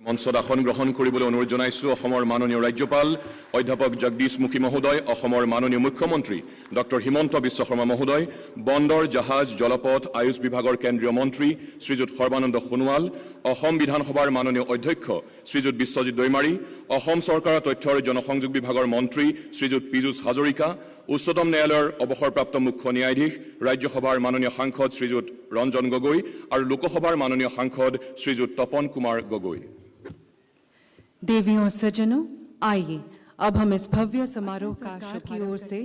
মঞ্চত আসন গ্ৰহণ কৰিবলৈ অনুৰোধ জনাইছো অসমৰ মাননীয় ৰাজ্যপাল অধ্যাপক জগদীশ মুখী মহোদয়, অসমৰ মাননীয় মুখ্যমন্ত্ৰী ডক্টৰ হিমন্ত বিশ্ব শৰ্মা মহোদয়, বন্দৰ জাহাজ জলপথ আয়ুষ বিভাগৰ কেন্দ্ৰীয় মন্ত্ৰী শ্ৰীযুত সৰ্বানন্দ সোণোৱাল, অসম বিধানসভাৰ মাননীয় অধ্যক্ষ শ্ৰীযুত বিশ্বজিৎ দৈমাৰী, অসম চৰকাৰৰ তথ্য আৰু জনসংযোগ বিভাগৰ মন্ত্ৰী শ্ৰীযুত পীযুষ হাজৰিকা, উচ্চতম ন্যায়ালয়ৰ অৱসৰপ্ৰাপ্ত মুখ্য ন্যায়াধীশ, ৰাজ্যসভাৰ মাননীয় সাংসদ শ্ৰীযুত ৰঞ্জন গগৈ আৰু লোকসভাৰ মাননীয় সাংসদ শ্ৰীযুত তপন কুমাৰ গগৈ। देवियों और सज्जनों, आइए अब हम इस भव्य समारोह का सरकार की ओर से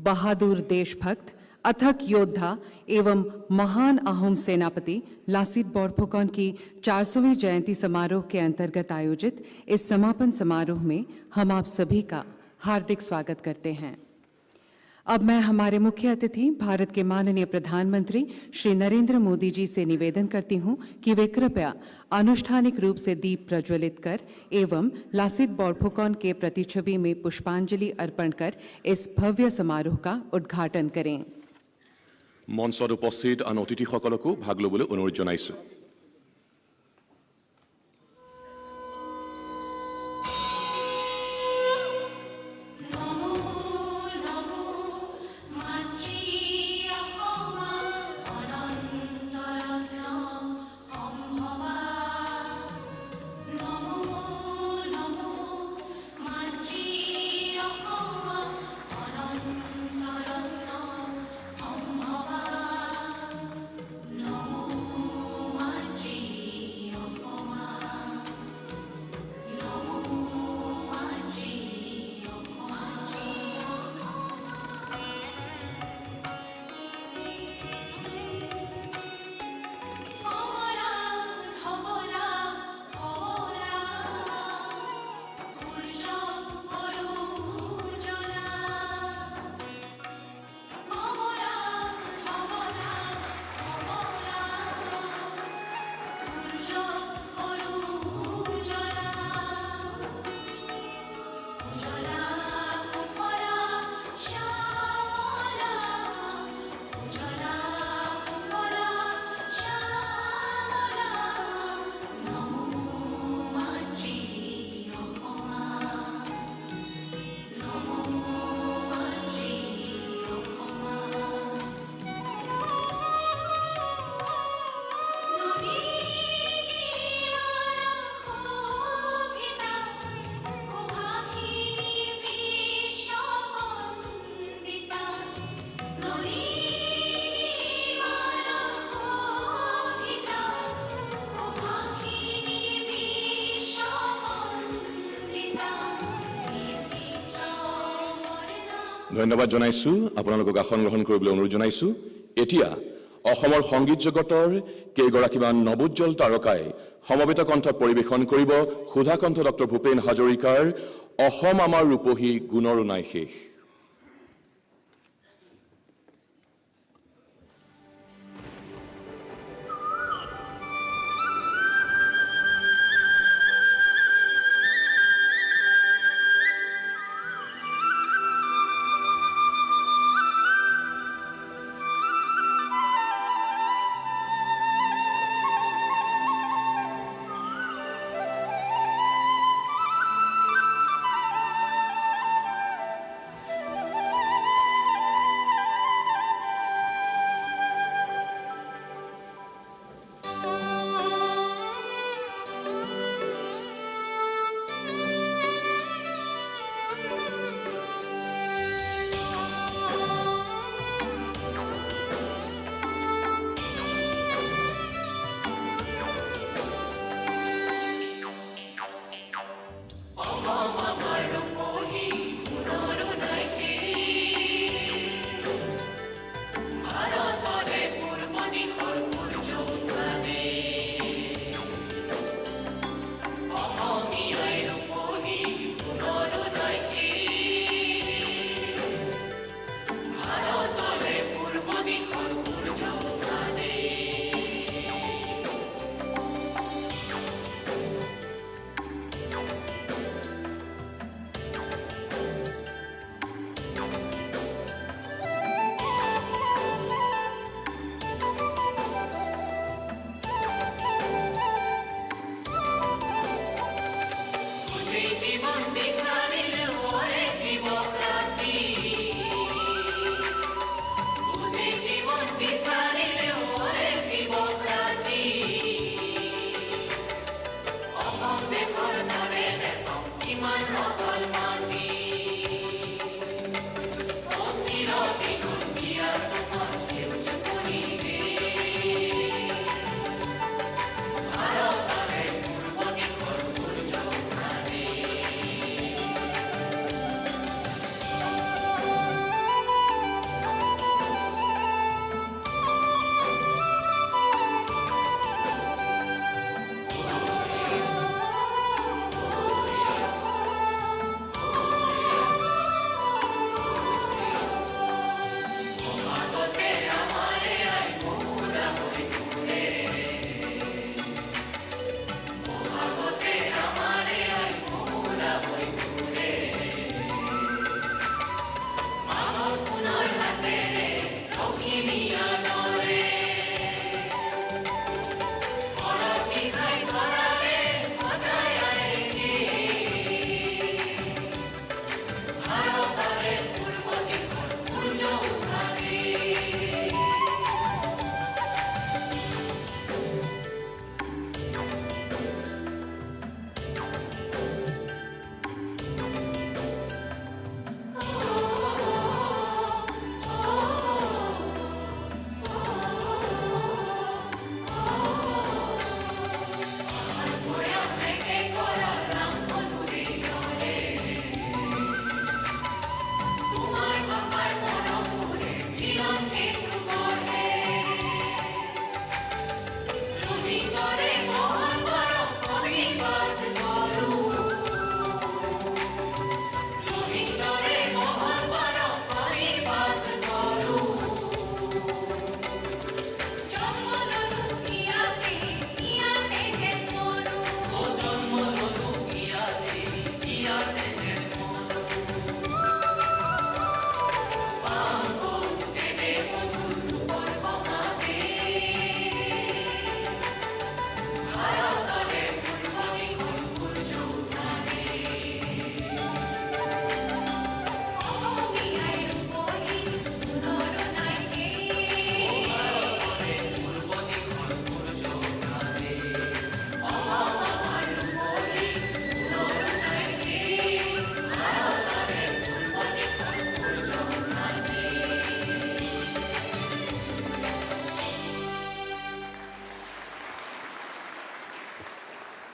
बहादुर देशभक्त, अथक योद्धा एवं महान अहोम सेनापति लासित बोरफुकन की 400वीं जयंती समारोह के अंतर्गत आयोजित इस समापन समारोह में हम आप सभी का हार्दिक स्वागत करते हैं। अब मैं हमारे मुख्य अतिथि भारत के माननीय प्रधानमंत्री श्री नरेंद्र मोदी जी से निवेदन करती हूं कि वे कृपया आनुष्ठानिक रूप से दीप प्रज्वलित कर एवं लासित बोरफुकन के प्रतिछवि में पुष्पांजलि अर्पण कर इस भव्य समारोह का उद्घाटन करें। মঞ্চত উপস্থিত আন অতিথিসকলকো ভাগ ল'বলৈ অনুৰোধ জনাইছো। ধন্যবাদ জনাইছো, আপোনালোকক আসন গ্ৰহণ কৰিবলৈ অনুৰোধ জনাইছো। এতিয়া অসমৰ সংগীত জগতৰ কেইগৰাকীমান নৱোজ্জ্বল তাৰকাই সমবেত কণ্ঠত পৰিৱেশন কৰিব সুধাকণ্ঠ ডক্টৰ ভূপেন হাজৰিকাৰ অসম আমাৰ ৰূপহী গুণৰো নাই শেষ।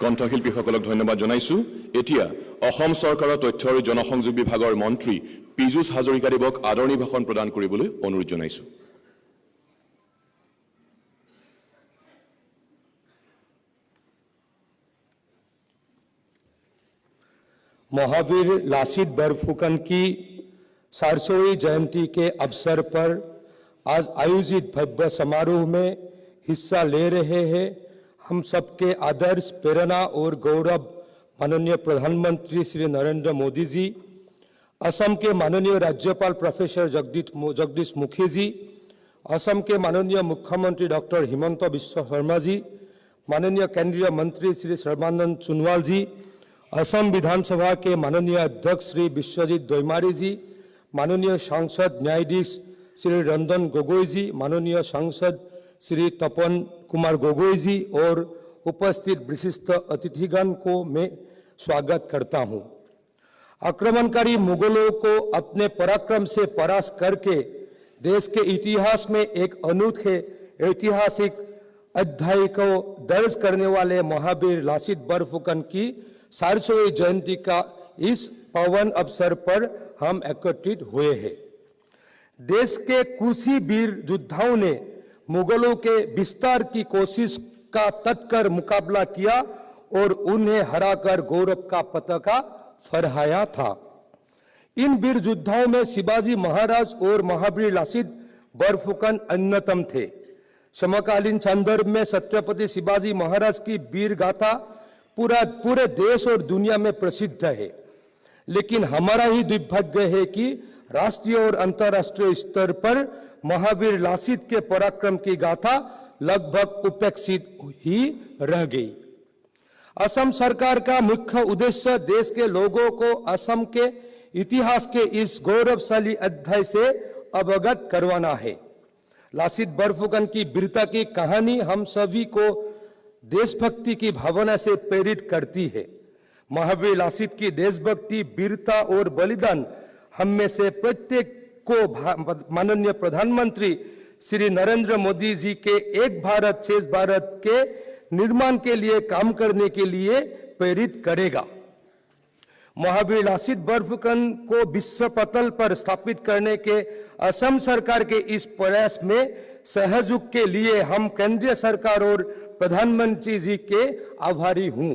কণ্ঠশিল্পীসকলক ধন্যবাদ জনাইছো। এতিয়া অসম চৰকাৰৰ তথ্য আৰু জনসংযোগ বিভাগৰ মন্ত্ৰী পীযুষ হাজৰিকাদেৱক আদৰণি ভাষণ প্ৰদান কৰিবলৈ অনুৰোধ জনাইছো। महावीर लासित बरफुकन की 400वीं जयंती के अवसर पर आज आयोजित भव्य समारोह में हिस्सा ले रहे हैं हम सबके आदर्श, प्रेरणा और गौरव माननीय प्रधानमंत्री श्री नरेंद्र मोदी जी, असम के माननीय राज्यपाल प्रोफेसर जगदीश मुखी जी, असम के माननीय मुख्यमंत्री डॉक्टर हिमंत बिश्व शर्मा जी, माननीय केंद्रीय मंत्री श्री सर्बानंद सोनोवाल जी, असम विधानसभा के माननीय अध्यक्ष श्री विश्वजीत दोयमारी जी, माननीय सांसद न्यायाधीश श्री रंजन गोगोई जी, माननीय सांसद श्री तपन कुमार गोगोई जी और उपस्थित विशिष्ट अतिथिगण को मैं स्वागत करता हूं। आक्रमणकारी मुगलों को अपने पराक्रम से परास्त करके देश के इतिहास में एक अनूठे ऐतिहासिक अध्याय को दर्ज करने वाले महावीर लासित बरफुकन की 400वीं जयंती का इस पावन अवसर पर हम एकत्रित हुए हैं। देश के कुछ ही वीर योद्धाओं ने मुगलों के विस्तार की कोशिश का तटकर मुकाबला किया और उन्हें हराकर गौरव का पताका फहराया था। इन वीर योद्धाओं में शिवाजी महाराज और महावीर लासित बरफुकन अन्यतम थे। समकालीन संदर्भ में छत्रपति शिवाजी महाराज की वीर गाथा पूरे देश और दुनिया में प्रसिद्ध है, लेकिन हमारा ही दुर्भाग्य है कि राष्ट्रीय और अंतर्राष्ट्रीय स्तर पर महावीर लासित के पराक्रम की गाथा लगभग उपेक्षित ही रह गई। असम सरकार का मुख्य उद्देश्य देश के लोगों को असम के इतिहास के इस गौरवशाली अध्याय से अवगत करवाना है। लासित बरफुकन की वीरता की कहानी हम सभी को देशभक्ति की भावना से प्रेरित करती है। महावीर लासित की देशभक्ति, वीरता और बलिदान हम में से प्रत्येक को माननीय प्रधानमंत्री श्री नरेंद्र मोदी जी के एक भारत श्रेष्ठ भारत के निर्माण के लिए काम करने के लिए प्रेरित करेगा। महावीर लासित बर्फकन को विश्व पटल पर स्थापित करने के असम सरकार के इस प्रयास में सहयोग के लिए हम केंद्रीय सरकार और प्रधानमंत्री जी के आभारी हूं।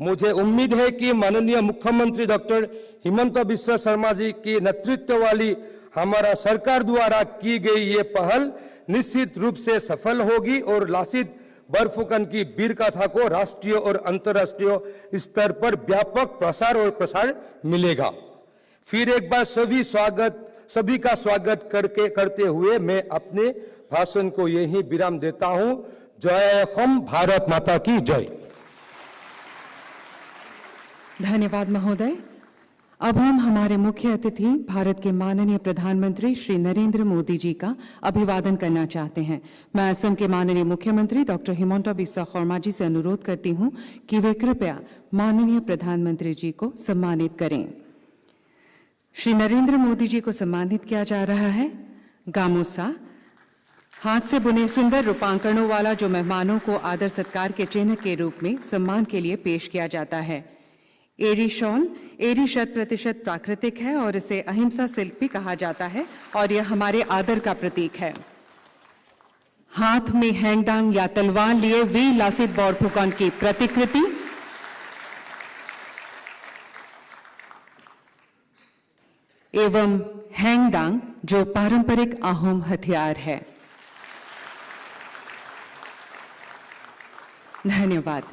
मुझे उम्मीद है कि माननीय मुख्यमंत्री डॉक्टर हिमंत बिस्वा शर्मा जी की नेतृत्व वाली हमारा सरकार द्वारा की गई ये पहल निश्चित रूप से सफल होगी और लासित बर्फकन की वीर गाथा को राष्ट्रीय और अंतर्राष्ट्रीय स्तर पर व्यापक प्रसार और प्रसार मिलेगा। फिर एक बार सभी का स्वागत करते हुए मैं अपने भाषण को यही विराम देता हूं। जय हम, भारत माता की जय। धन्यवाद महोदय। अब हम हमारे मुख्य अतिथि भारत के माननीय प्रधानमंत्री श्री नरेंद्र मोदी जी का अभिवादन करना चाहते हैं। मैं असम के माननीय मुख्यमंत्री डॉक्टर हिमंता बिस्वा शर्मा जी से अनुरोध करती हूं कि वे कृपया माननीय प्रधानमंत्री जी को सम्मानित करें। श्री नरेंद्र मोदी जी को सम्मानित किया जा रहा है गामोसा, हाथ से बुने सुंदर रूपांकनों वाला, जो मेहमानों को आदर सत्कार के चिन्ह के रूप में सम्मान के लिए पेश किया जाता है। एरी शॉल, एरी 100% प्राकृतिक है और इसे अहिंसा सिल्क भी कहा जाता है और यह हमारे आदर का प्रतीक है। हाथ में हैंगडांग या तलवार लिए वीर लासित बोरफुकन की प्रतिकृति, एवं हैंगडांग जो पारंपरिक आहोम हथियार है। धन्यवाद।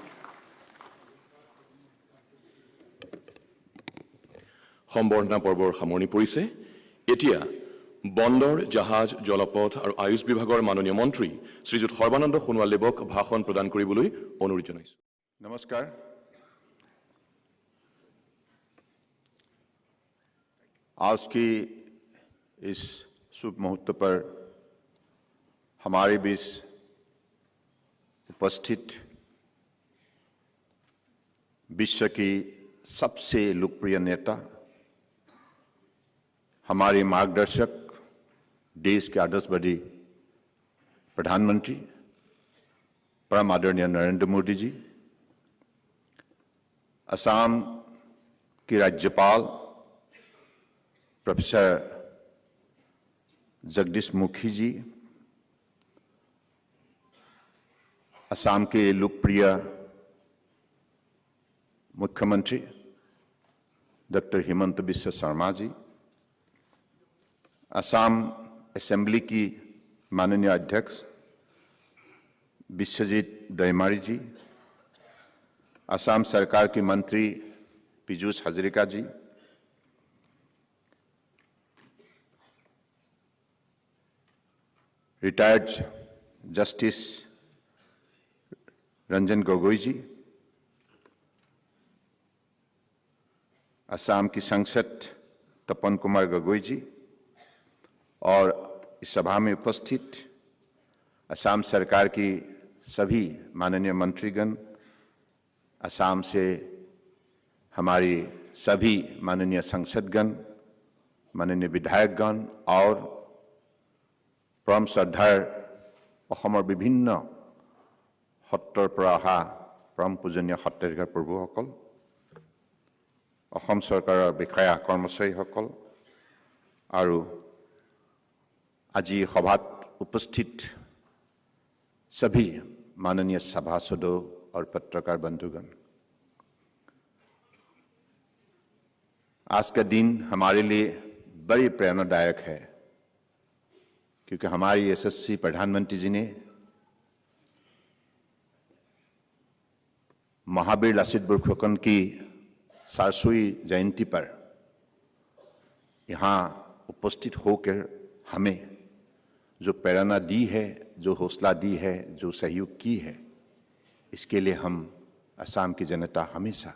সম্বৰ্ধনা পৰ্বৰ সামৰণি পৰিছে। এতিয়া বন্দৰ, জাহাজ, জলপথ আৰু আয়ুষ বিভাগৰ মাননীয় মন্ত্ৰী শ্ৰীযুত সৰ্বানন্দ সোণোৱাল দেৱক ভাষণ প্ৰদান কৰিবলৈ অনুৰোধ জনাইছোঁ। नमस्कार। आज की इस शुभ मुहूर्त पर हमारे बीच उपस्थित विश्व की सबसे लोकप्रिय नेता, हमारे मार्गदर्शक, देश के आदर्शवादी प्रधानमंत्री परम आदरणीय नरेंद्र मोदी जी, असम की राज्यपाल प्रोफेसर जगदीश मुखी जी, असम के लोकप्रिय मुख्यमंत्री डॉक्टर हिमंत बिस्वा शर्मा जी, असम असेंबली की माननीय अध्यक्ष विश्वजीत दैमारी जी, असम सरकार के मंत्री पीयूष हजारिका जी, रिटायर्ड जस्टिस रंजन गोगोई जी, असम की सांसद तपन कुमार गोगोई जी और इस सभा में उपस्थित असम सरकार की सभी माननीय मंत्रीगण, असम से हमारी सभी माननीय सांसदगण, माननीय विधायकगण और परम श्रद्धार अहोমৰ विभिन्न সত্ৰৰ পৰা অহা परम पूजनीय সত্ৰাধিকাৰ প্ৰভুসকল, অসম চৰকাৰৰ বিষয়া কৰ্মচাৰীসকল আৰু আজি সভাত उपस्थित सभी माननीय सभासदों और पत्रकार बंधुगण, आज का दिन हमारे लिए बड़ी प्रेरणादायक है, क्योंकि हमारी यशस्वी प्रधानमंत्री जी ने महावीर लासित बोरफुकन की 400वीं जयंती पर यहाँ उपस्थित होकर हमें जो प्रेरणा दी है, जो हौसला दी है, जो सहयोग की है, इसके लिए हम असम की जनता हमेशा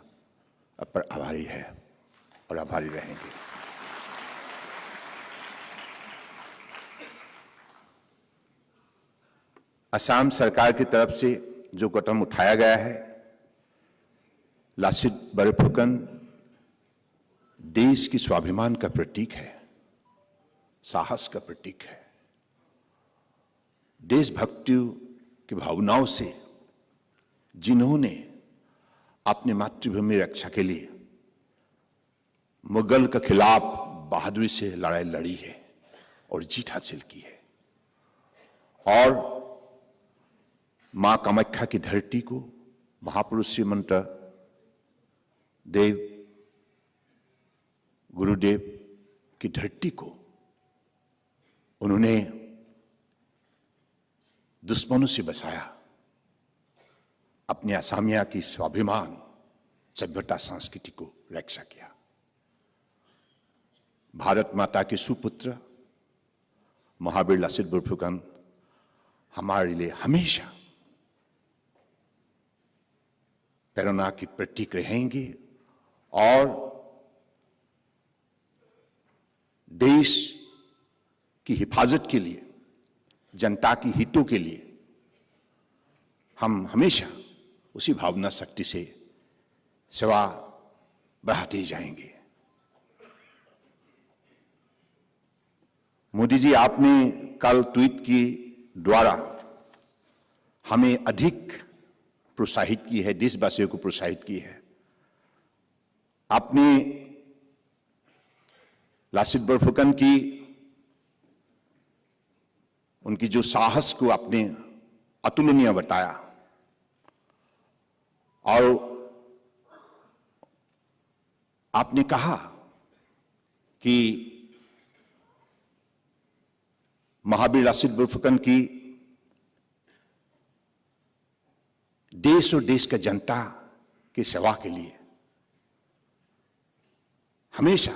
आप पर आभारी है और आभारी रहेंगे। असम सरकार की तरफ से जो कदम उठाया गया है, लासित बरफुकन देश की स्वाभिमान का प्रतीक है, साहस का प्रतीक है। देशभक्ति की भावनाओं से जिन्होंने अपनी मातृभूमि रक्षा के लिए मुगल के खिलाफ बहादुरी से लड़ाई लड़ी है और जीत हासिल की है, और मां कामाख्या की धरती को, महापुरुष श्रीमंत देव गुरुदेव की धरती को उन्होंने दुश्मनों से बचाया, अपने असामिया की स्वाभिमान, सभ्यता, संस्कृति को रक्षा किया। भारत माता के सुपुत्र महावीर लासित बोरफुकन हमारे लिए हमेशा प्रेरणा की प्रतीक रहेंगे, और देश की हिफाजत के लिए, जनता की हितों के लिए हम हमेशा उसी भावना शक्ति से सेवा बढ़ाते जाएंगे। मोदी जी, आपने कल ट्वीट की द्वारा हमें अधिक प्रोत्साहित की है, देशवासियों को प्रोत्साहित की है। आपने लासित बोरफुकन की, उनकी जो साहस को आपने अतुलनीय बताया, और आपने कहा कि महावीर लासित बोरफुकन की देश और देश का जनता की सेवा के लिए हमेशा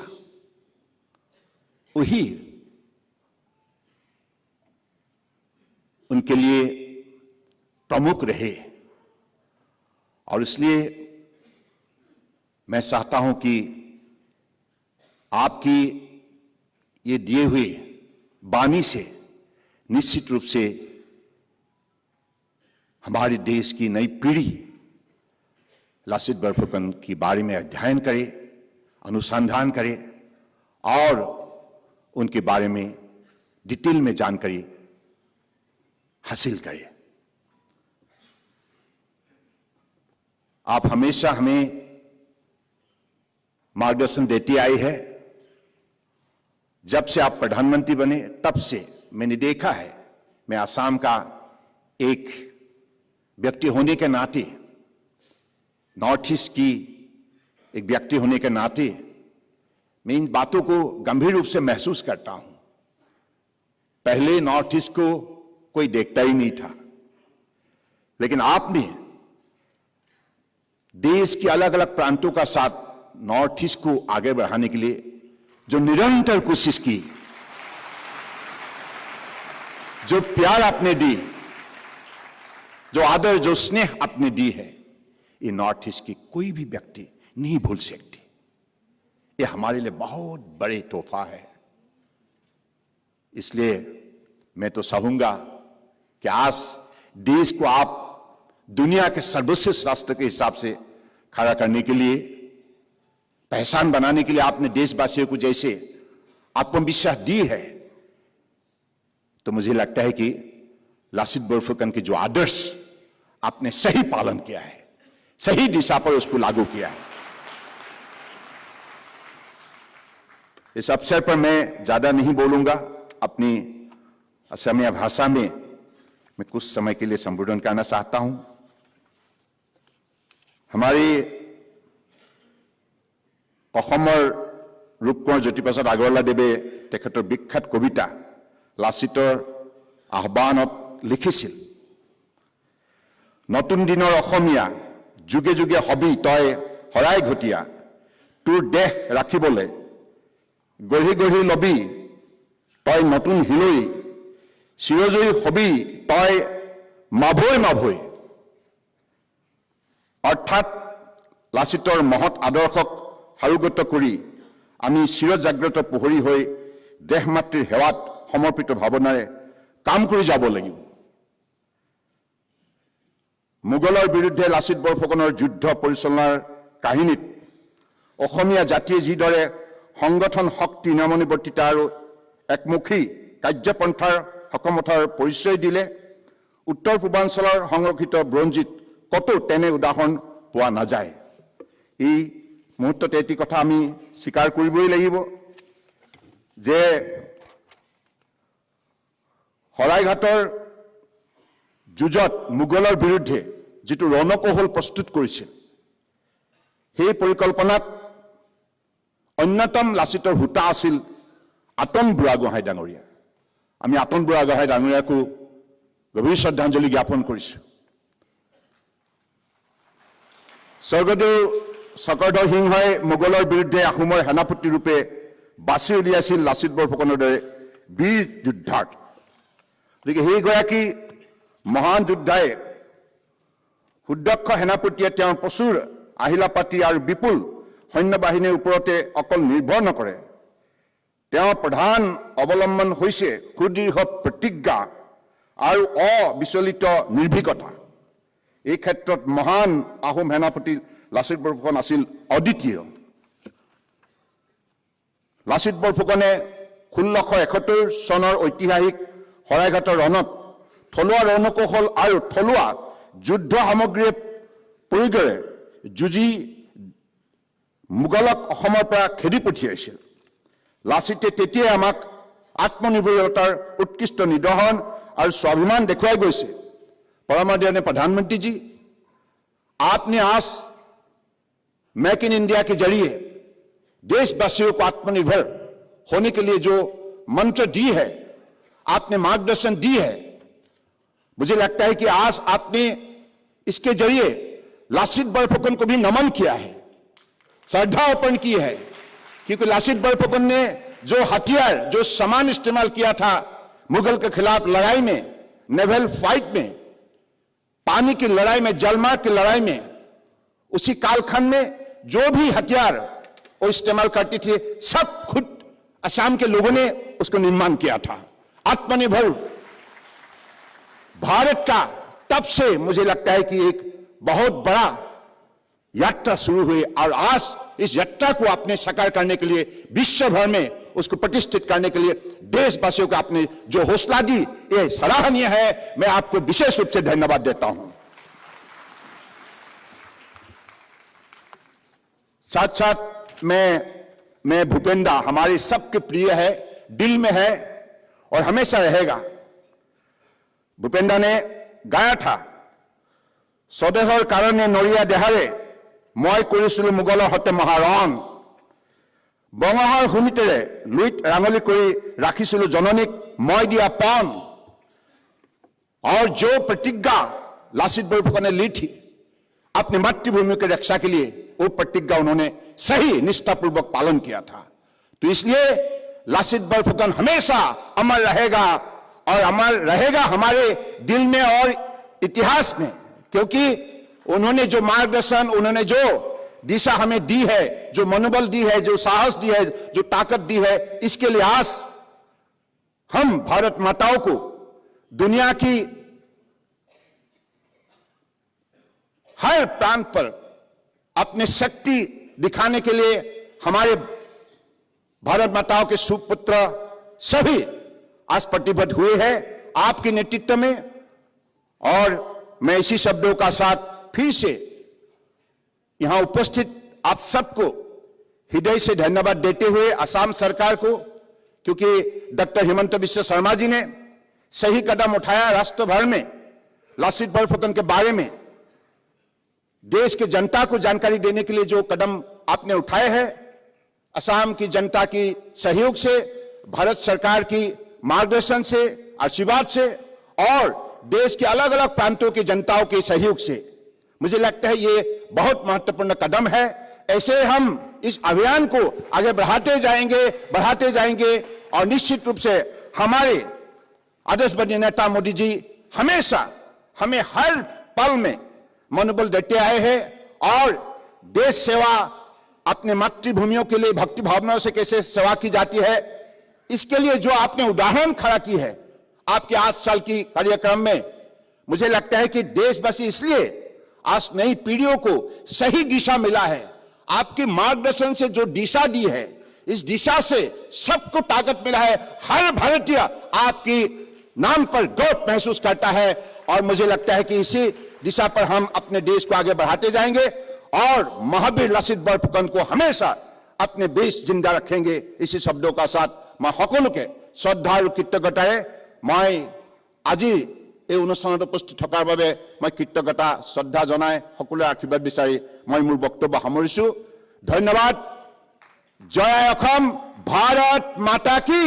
वही उनके लिए प्रमुख रहे, और इसलिए मैं चाहता हूं कि आपकी ये दिए हुए वाणी से निश्चित रूप से हमारे देश की नई पीढ़ी लासित बोरफुकन के बारे में अध्ययन करे, अनुसंधान करे, और उनके बारे में डिटेल में जानकारी हासिल करे। आप हमेशा हमें मार्गदर्शन देती आई है। जब से आप प्रधानमंत्री बने तब से मैंने देखा है, मैं आसाम का एक व्यक्ति होने के नाते, नॉर्थ ईस्ट की एक व्यक्ति होने के नाते मैं इन बातों को गंभीर रूप से महसूस करता हूं। पहले नॉर्थ ईस्ट को कोई देखता ही नहीं था, लेकिन आपने देश के अलग अलग प्रांतों का साथ नॉर्थ ईस्ट को आगे बढ़ाने के लिए जो निरंतर कोशिश की, जो प्यार आपने दी, जो आदर, जो स्नेह आपने दी है, ये नॉर्थ ईस्ट की कोई भी व्यक्ति नहीं भूल सकती। ये हमारे लिए बहुत बड़े तोहफा है। इसलिए मैं तो चाहूंगा कि आज देश को आप दुनिया के सर्वश्रेष्ठ राष्ट्र के हिसाब से खड़ा करने के लिए, पहचान बनाने के लिए आपने देशवासियों को जैसे आत्मविश्वास दी है, तो मुझे लगता है कि लासित बोरफुकन के जो आदर्श आपने सही पालन किया है, सही दिशा पर उसको लागू किया है। इस अवसर पर मैं ज्यादा नहीं बोलूंगा। अपनी असमिया भाषा में मैं कुछ समय के लिए संबोधन करना चाहता हूं। हमारी অসমৰ ৰূপকোঁৱৰ জ্যোতিপ্ৰসাদ আগৰৱালাদেৱে তেখেতৰ বিখ্যাত কবিতা লাচিতৰ আহ্বানত লিখিছিল, নতুন দিনৰ অসমীয়া যুগে যুগে হবি তই হৰাই ঘটীয়া, তোৰ দেশ ৰাখিবলৈ গঢ়ি গঢ়ি লবি তই নতুন হিলৈ, চিৰজয়ী হবি তই মাভৈ মাভৈ। অৰ্থাৎ লাচিতৰ মহৎ আদৰ্শক সাৰোগত কৰি আমি চিৰজাগ্ৰত প্ৰহৰী হৈ দেশ মাতৃৰ সেৱাত সমৰ্পিত ভাৱনাৰে কাম কৰি যাব লাগিব। মোগলৰ বিৰুদ্ধে লাচিত বৰফুকনৰ যুদ্ধ পৰিচালনাৰ কাহিনীত অসমীয়া জাতিয়ে যিদৰে সংগঠন শক্তি নিয়মনিবৰ্তিতা আৰু একমুখী কাৰ্যপন্থাৰ সক্ষমতাৰ পৰিচয় দিলে উত্তৰ পূৰ্বাঞ্চলৰ সংৰক্ষিত বুৰঞ্জীত কতো তেনে উদাহৰণ পোৱা নাযায়। এই মুহূৰ্ততে এটি কথা আমি স্বীকাৰ কৰিবই লাগিব যে শৰাইঘাটৰ যুঁজত মোগলৰ বিৰুদ্ধে যিটো ৰণকৌশল প্ৰস্তুত কৰিছিল সেই পৰিকল্পনাত অন্যতম লাচিতৰ হোতা আছিল আতন বুঢ়াগোহাঁই ডাঙৰীয়া। আমি আতন বুঢ়াগোহাঁই ডাঙৰীয়াকো গভীৰ শ্ৰদ্ধাঞ্জলি জ্ঞাপন কৰিছোঁ। স্বৰ্গদেউ চক্ৰধৰ সিংহই মোগলৰ বিৰুদ্ধে আহোমৰ সেনাপতি ৰূপে বাছি উলিয়াইছিল লাচিত বৰফুকনৰ দৰে বীৰ যোদ্ধাক। গতিকে সেইগৰাকী মহান যোদ্ধাই সুদক্ষ সেনাপতিয়ে তেওঁৰ প্ৰচুৰ আহিলা পাতি আৰু বিপুল সৈন্যবাহিনীৰ ওপৰতে অকল নিৰ্ভৰ নকৰে, তেওঁৰ প্ৰধান অৱলম্বন হৈছে সুদৃঢ় প্ৰতিজ্ঞা আৰু অবিচলিত নিৰ্ভীকতা। এই ক্ষেত্ৰত মহান আহোম সেনাপতি লাচিত বৰফুকন আছিল অদ্বিতীয়। লাচিত বৰফুকনে 1671 চনৰ ঐতিহাসিক শৰাইঘাটৰ ৰণত থলুৱা ৰণকৌশল আৰু থলুৱা যুদ্ধ সামগ্ৰীৰ প্ৰয়োগেৰে যুঁজি মোগলক অসমৰ পৰা খেদি পঠিয়াইছিল। লাচিতে তেতিয়াই আমাক আত্মনিৰ্ভৰতাৰ উৎকৃষ্ট নিদৰ্শন আৰু স্বাভিমান দেখুৱাই গৈছে। परम आदरणीय प्रधानमंत्री जी, आपने आज मेक इन इंडिया के जरिए देशवासियों को आत्मनिर्भर होने के लिए जो मंत्र दी है, आपने मार्गदर्शन दी है, मुझे लगता है कि आज आपने इसके जरिए लासित बरफुकन को भी नमन किया है, श्रद्धा अर्पण की है। क्योंकि लासित बरफुकन ने जो हथियार, जो सामान इस्तेमाल किया था मुगल के खिलाफ लड़ाई में, नेवल फाइट में, पानी की लड़ाई में, जलमार्ग की लड़ाई में, उसी कालखंड में जो भी हथियार वो इस्तेमाल करती थी, सब खुद असम के लोगों ने उसको निर्माण किया था। आत्मनिर्भर भारत का तब से मुझे लगता है कि एक बहुत बड़ा यात्रा शुरू हुई और आज इस यात्रा को आपने साकार करने के लिए, विश्व भर में उसको प्रतिष्ठित करने के लिए देशवासियों को आपने जो हौसला दी, ये सराहनीय है। मैं आपको विशेष रूप से धन्यवाद देता हूं। साथ साथ मैं भूपेंद्र हमारे सबके प्रिय है, दिल में है और हमेशा रहेगा। भूपेंद्र ने गाया था, स्वदेशर कारणे नरिया देहारे मैं करिছিলো मुगলৰ हते महारण, बंगहर हुनितेरे लुइट रांगली करी राखिছিলো जननीक मैं दिया पन। और जो प्रतिज्ञा लासित बरफुकन ने ली थी अपनी मातृभूमि की रक्षा के लिए, वो प्रतिज्ञा उन्होंने सही निष्ठापूर्वक पालन किया था। तो इसलिए लासित बरफुकन हमेशा अमर रहेगा और अमर रहेगा हमारे दिल में और इतिहास में, क्योंकि उन्होंने जो मार्गदर्शन, उन्होंने जो दिशा हमें दी है, जो मनोबल दी है, जो साहस दी है, जो ताकत दी है, इसके लिए आज हम भारत माताओं को दुनिया की हर प्रांत पर अपने शक्ति दिखाने के लिए हमारे भारत माताओं के सुपुत्र सभी आज प्रतिबद्ध हुए हैं आपके नेतृत्व में। और मैं इसी शब्दों का साथ फिर से यहां उपस्थित आप सबको हृदय से धन्यवाद देते हुए असम सरकार को, क्योंकि डॉक्टर हिमंत बिश्व शर्मा जी ने सही कदम उठाया। राष्ट्र भर में लासित बरफुकन के बारे में देश के जनता को जानकारी देने के लिए जो कदम आपने उठाए हैं, असम की जनता की सहयोग से, भारत सरकार की मार्गदर्शन से, आशीर्वाद से और देश के अलग अलग प्रांतों की जनताओं के सहयोग से, मुझे लगता है ये बहुत महत्वपूर्ण कदम है। ऐसे हम इस अभियान को आगे बढ़ाते जाएंगे और निश्चित रूप से हमारे आदर्शवादी नेता मोदी जी हमेशा हमें हर पल में मनोबल देते आए हैं और देश सेवा, अपने मातृभूमियों के लिए भक्ति भावनाओं से कैसे सेवा की जाती है, इसके लिए जो आपने उदाहरण खड़ा की है आपके 8 साल की कार्यक्रम में, मुझे लगता है कि देशवासी इसलिए आज नई पीढ़ियों को सही दिशा मिला है। आपके मार्गदर्शन से जो दिशा दी है, इस दिशा से सबको ताकत मिला है। हर भारतीय आपकी नाम पर गौरव महसूस करता है और मुझे लगता है कि इसी दिशा पर हम अपने देश को आगे बढ़ाते जाएंगे और महावीर लासित बरफुकन को हमेशा अपने बीच जिंदा रखेंगे। इसी शब्दों का साथ मैं সকলোকে শ্ৰদ্ধা আৰু কৃতজ্ঞতাৰে মই আজি এই অনুষ্ঠানত উপস্থিত থকাৰ বাবে মই কৃতজ্ঞতা শ্ৰদ্ধা জনাই সকলোৰে আশীৰ্বাদ বিচাৰি মই মোৰ বক্তব্য সামৰিছো। ধন্যবাদ। জয় অসম, ভাৰত মাতা কি।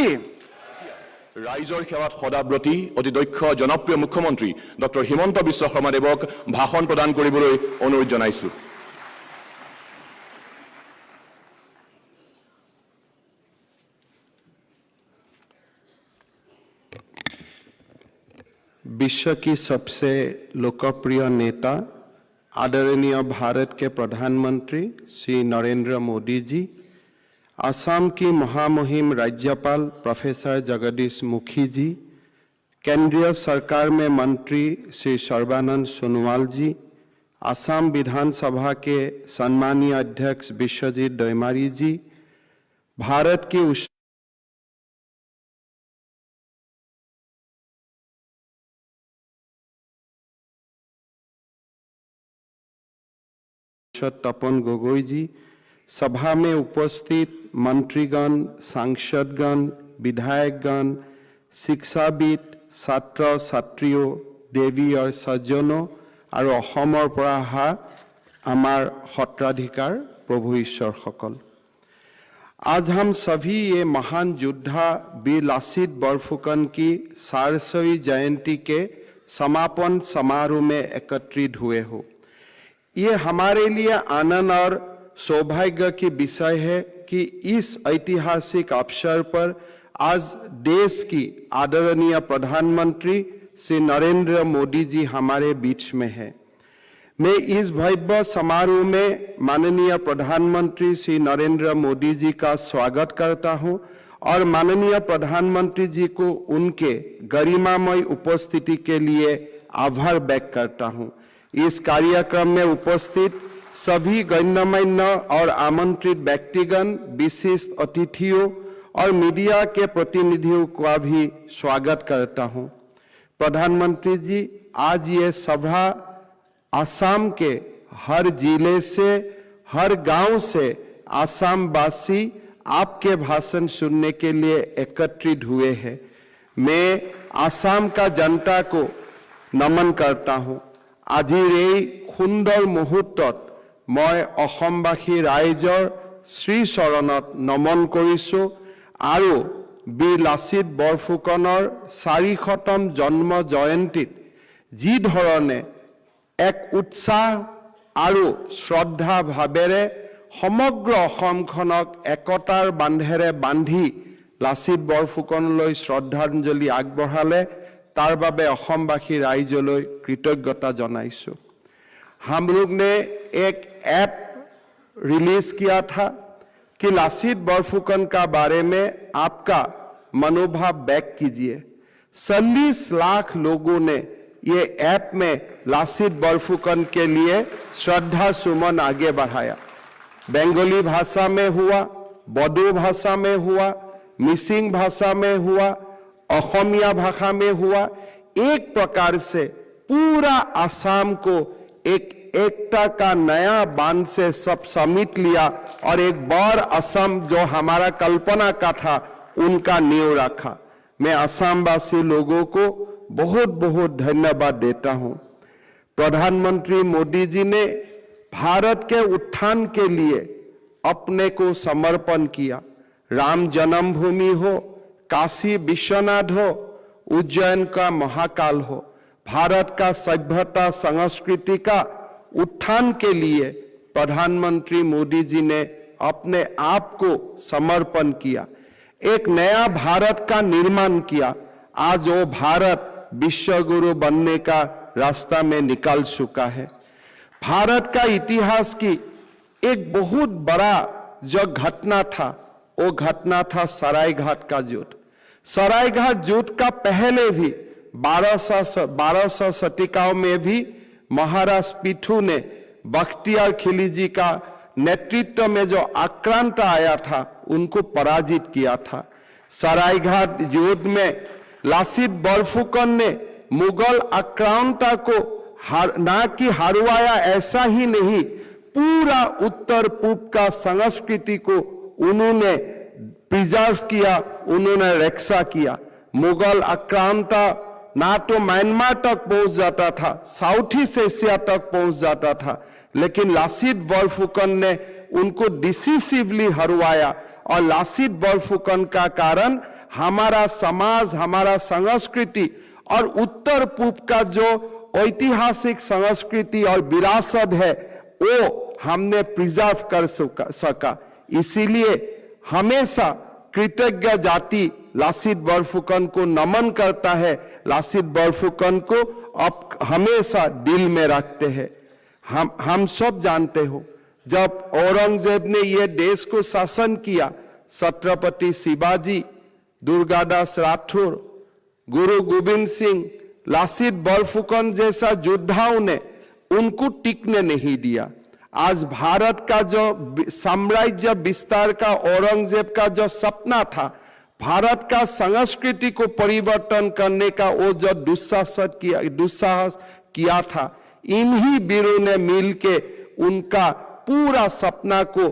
ৰাইজৰ সেৱাত সদাব্ৰতী অতি দক্ষ জনপ্ৰিয় মুখ্যমন্ত্ৰী ডক্টৰ হিমন্ত বিশ্ব শৰ্মাদেৱক ভাষণ প্ৰদান কৰিবলৈ অনুৰোধ জনাইছো। विश्व की सबसे लोकप्रिय नेता आदरणीय भारत के प्रधानमंत्री श्री नरेंद्र मोदी जी, असम की महामहिम राज्यपाल प्रोफेसर जगदीश मुखी जी, केंद्रीय सरकार में मंत्री श्री सर्बानंद सोनोवाल जी, असम विधानसभा के सम्मानीय अध्यक्ष विश्वजीत दैमारी जी, भारत की तपन गोगोई जी, सभा में उपस्थित मंत्रीगण, सांसदगण, विधायकगण, शिक्षाविद, छात्र छात्रियों, देवी और सज्जनों और अहोমৰ পৰা অহা আমাৰ সত্ৰাধিকাৰ प्रभु ईश्वर सकल, आज हम सभी ये महान योद्धा वीर लासित बरफुकन की 400वीं जयंती के समापन समारोह में एकत्रित हुए हो। ये हमारे लिए आनंद और सौभाग्य की विषय है कि इस ऐतिहासिक अवसर पर आज देश की आदरणीय प्रधानमंत्री श्री नरेंद्र मोदी जी हमारे बीच में है। मैं इस भव्य समारोह में माननीय प्रधानमंत्री श्री नरेंद्र मोदी जी का स्वागत करता हूं और माननीय प्रधानमंत्री जी को उनके गरिमामय उपस्थिति के लिए आभार व्यक्त करता हूं। इस कार्यक्रम में उपस्थित सभी गण्यमान्य और आमंत्रित व्यक्तिगण, विशिष्ट अतिथियों और मीडिया के प्रतिनिधियों का भी स्वागत करता हूं। प्रधानमंत्री जी, आज ये सभा असम के हर जिले से, हर गांव से असम वासी आपके भाषण सुनने के लिए एकत्रित हुए हैं। मैं असम का जनता को नमन करता हूं। আজিৰ এই সুন্দৰ মুহূৰ্তত মই অসমবাসী ৰাইজৰ শ্ৰী চৰণত নমন কৰিছো আৰু বীৰ লাচিত বৰফুকনৰ 400তম জন্ম জয়ন্তীত যি ধৰণে এক উৎসাহ আৰু শ্ৰদ্ধা ভাৱেৰে সমগ্ৰ অসমখনক একতাৰ বান্ধেৰে বান্ধি লাচিত বৰফুকনলৈ শ্ৰদ্ধাঞ্জলি আগবঢ়ালে तार बाबे अहोमवासी राइजলৈ कृतज्ञता जनाइसु। हम लोग ने एक ऐप रिलीज किया था कि लासित बरफुकन का बारे में आपका मनोभाव व्यक्त कीजिए। 40 लाख लोगों ने ये ऐप में लासित बरफुकन के लिए श्रद्धा सुमन आगे बढ़ाया। बंगाली भाषा में हुआ, बोडो भाषा में हुआ, मिसिंग भाषा में हुआ, असमिया भाषा में हुआ। एक प्रकार से पूरा असम को एक एकता का नया बांध से सब समेट लिया और एक बार असम जो हमारा कल्पना का था उनका नींव रखा। मैं असमवासी लोगों को बहुत बहुत धन्यवाद देता हूं। प्रधानमंत्री मोदी जी ने भारत के उत्थान के लिए अपने को समर्पण किया। राम जन्मभूमि हो, काशी विश्वनाथ हो, उज्जैन का महाकाल हो, भारत का सभ्यता संस्कृति का उत्थान के लिए प्रधानमंत्री मोदी जी ने अपने आप को समर्पण किया, एक नया भारत का निर्माण किया। आज वो भारत विश्व गुरु बनने का रास्ता में निकल चुका है। भारत का इतिहास की एक बहुत बड़ा जो घटना था, वो घटना था सरायघाट का युद्ध। सरायघाट युद्ध का पहले भी 1200 शतिकाओं में भी महाराज पीठू ने बख्तियार खिलजी का नेतृत्व में जो आक्रांत आया था उनको पराजित किया था। सरायघाट युद्ध में लासीत बरफुकन ने मुगल आक्रांता को ना कि हरवाया, ऐसा ही नहीं पूरा उत्तर पूर्व का संस्कृति को उन्होंने प्रिजर्व किया, उन्होंने रक्षा किया। मुगल आक्रांता ना तो म्यांमार तक पहुंच जाता था, साउथ ईस्ट एशिया तक पहुंच जाता था, लेकिन लासीत बरफुकन ने उनको डिसिसिवली हरवाया। और लासीत बरफुकन का कारण हमारा समाज, हमारा संस्कृति और उत्तर पूर्व का जो ऐतिहासिक संस्कृति और विरासत है वो हमने प्रिजर्व कर सका। इसीलिए हमेशा कृतज्ञ जाति लासीत बरफुकन को नमन करता है, लासीत बरफुकन को अब हमेशा दिल में रखते हैं। हम सब जानते हो जब औरंगजेब ने ये देश को शासन किया, छत्रपति शिवाजी, दुर्गादास राठौर, गुरु गोविंद सिंह, लासीत बरफुकन जैसा योद्धाओं ने उनको टिकने नहीं दिया। आज भारत का जो साम्राज्य विस्तार का औरंगजेब का जो सपना था, भारत का संस्कृति को परिवर्तन करने का वो जो दुस्साहस किया था, इन्हीं वीरों ने मिलके उनका पूरा सपना को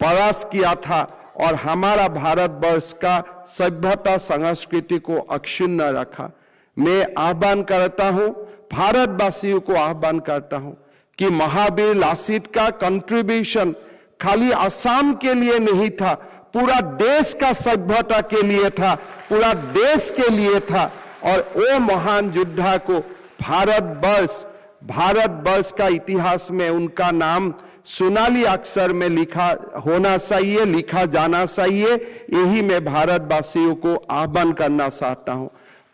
परास्त किया था और हमारा भारतवर्ष का सभ्यता संस्कृति को अक्षुण्ण रखा। मैं आह्वान करता हूं, भारतवासियों को आह्वान करता हूं कि महावीर लासीत का कंट्रीब्यूशन खाली असम के लिए नहीं था, पूरा देश का सभ्यता के लिए था, पूरा देश के लिए था। और वो महान योद्धा को भारतवर्ष का इतिहास में उनका नाम सोनाली अक्षर में लिखा होना चाहिए, लिखा जाना चाहिए। यही मैं भारतवासियों को आह्वान करना चाहता हूं।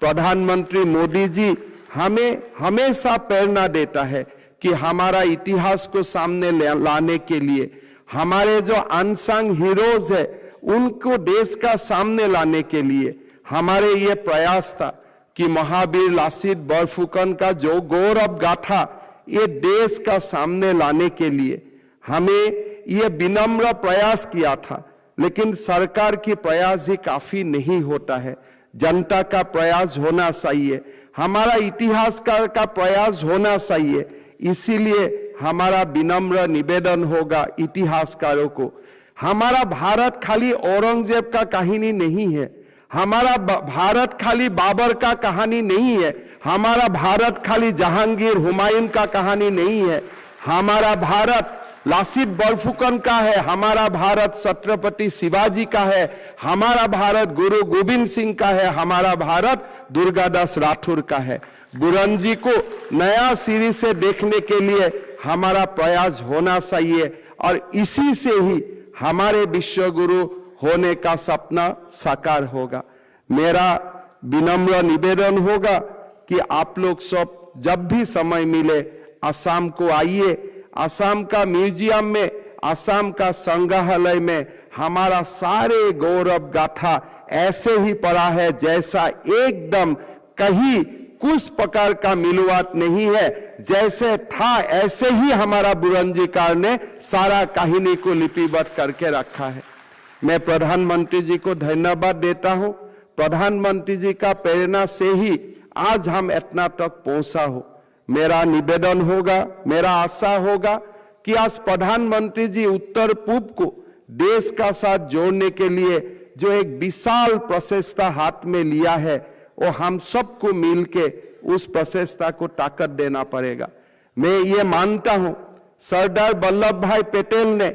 प्रधानमंत्री मोदी जी हमें हमेशा प्रेरणा देता है कि हमारा इतिहास को सामने लाने के लिए हमारे जो अनसंग हीरोज है उनको देश का सामने लाने के लिए हमारे ये प्रयास था कि महावीर लासीत बरफुकन का जो गौरव गाथा ये देश का सामने लाने के लिए हमें ये विनम्र प्रयास किया था। लेकिन सरकार की प्रयास ही काफी नहीं होता है, जनता का प्रयास होना चाहिए, हमारा इतिहासकार का प्रयास होना चाहिए। इसीलिए हमारा विनम्र निवेदन होगा इतिहासकारों को, हमारा भारत खाली औरंगजेब का कहानी नहीं है, हमारा भारत खाली बाबर का कहानी नहीं है, हमारा भारत खाली जहांगीर हुमायूं का कहानी नहीं है, हमारा भारत लासीत बरफुकन का है, हमारा भारत छत्रपति शिवाजी का है, हमारा भारत गुरु गोविंद सिंह का है, हमारा भारत दुर्गादास राठौर का है। बुरंजी को नया सिरे से देखने के लिए हमारा प्रयास होना चाहिए और इसी से ही हमारे विश्व गुरु होने का सपना साकार होगा। मेरा विनम्र निवेदन होगा कि आप लोग सब जब भी समय मिले असम को आइए, असम का म्यूजियम में, असम का संग्रहालय में हमारा सारे गौरव गाथा ऐसे ही पड़ा है जैसा एकदम कहीं कुछ प्रकार का मिलवाट नहीं है, जैसे था ऐसे ही हमारा बुरंजीकार ने सारा कहानी को लिपिबद्ध करके रखा है। मैं प्रधानमंत्री जी को धन्यवाद देता हूं। प्रधानमंत्री जी का प्रेरणा से ही आज हम इतना तक पहुंचा हो। मेरा निवेदन होगा, मेरा आशा होगा कि आज प्रधानमंत्री जी उत्तर पूर्व को देश का साथ जोड़ने के लिए जो एक विशाल प्रचेष्टा हाथ में लिया है, वो हम सबको मिलके उस प्रचेष्टा को ताकत देना पड़ेगा। मैं ये मानता हूं सरदार वल्लभ भाई पटेल ने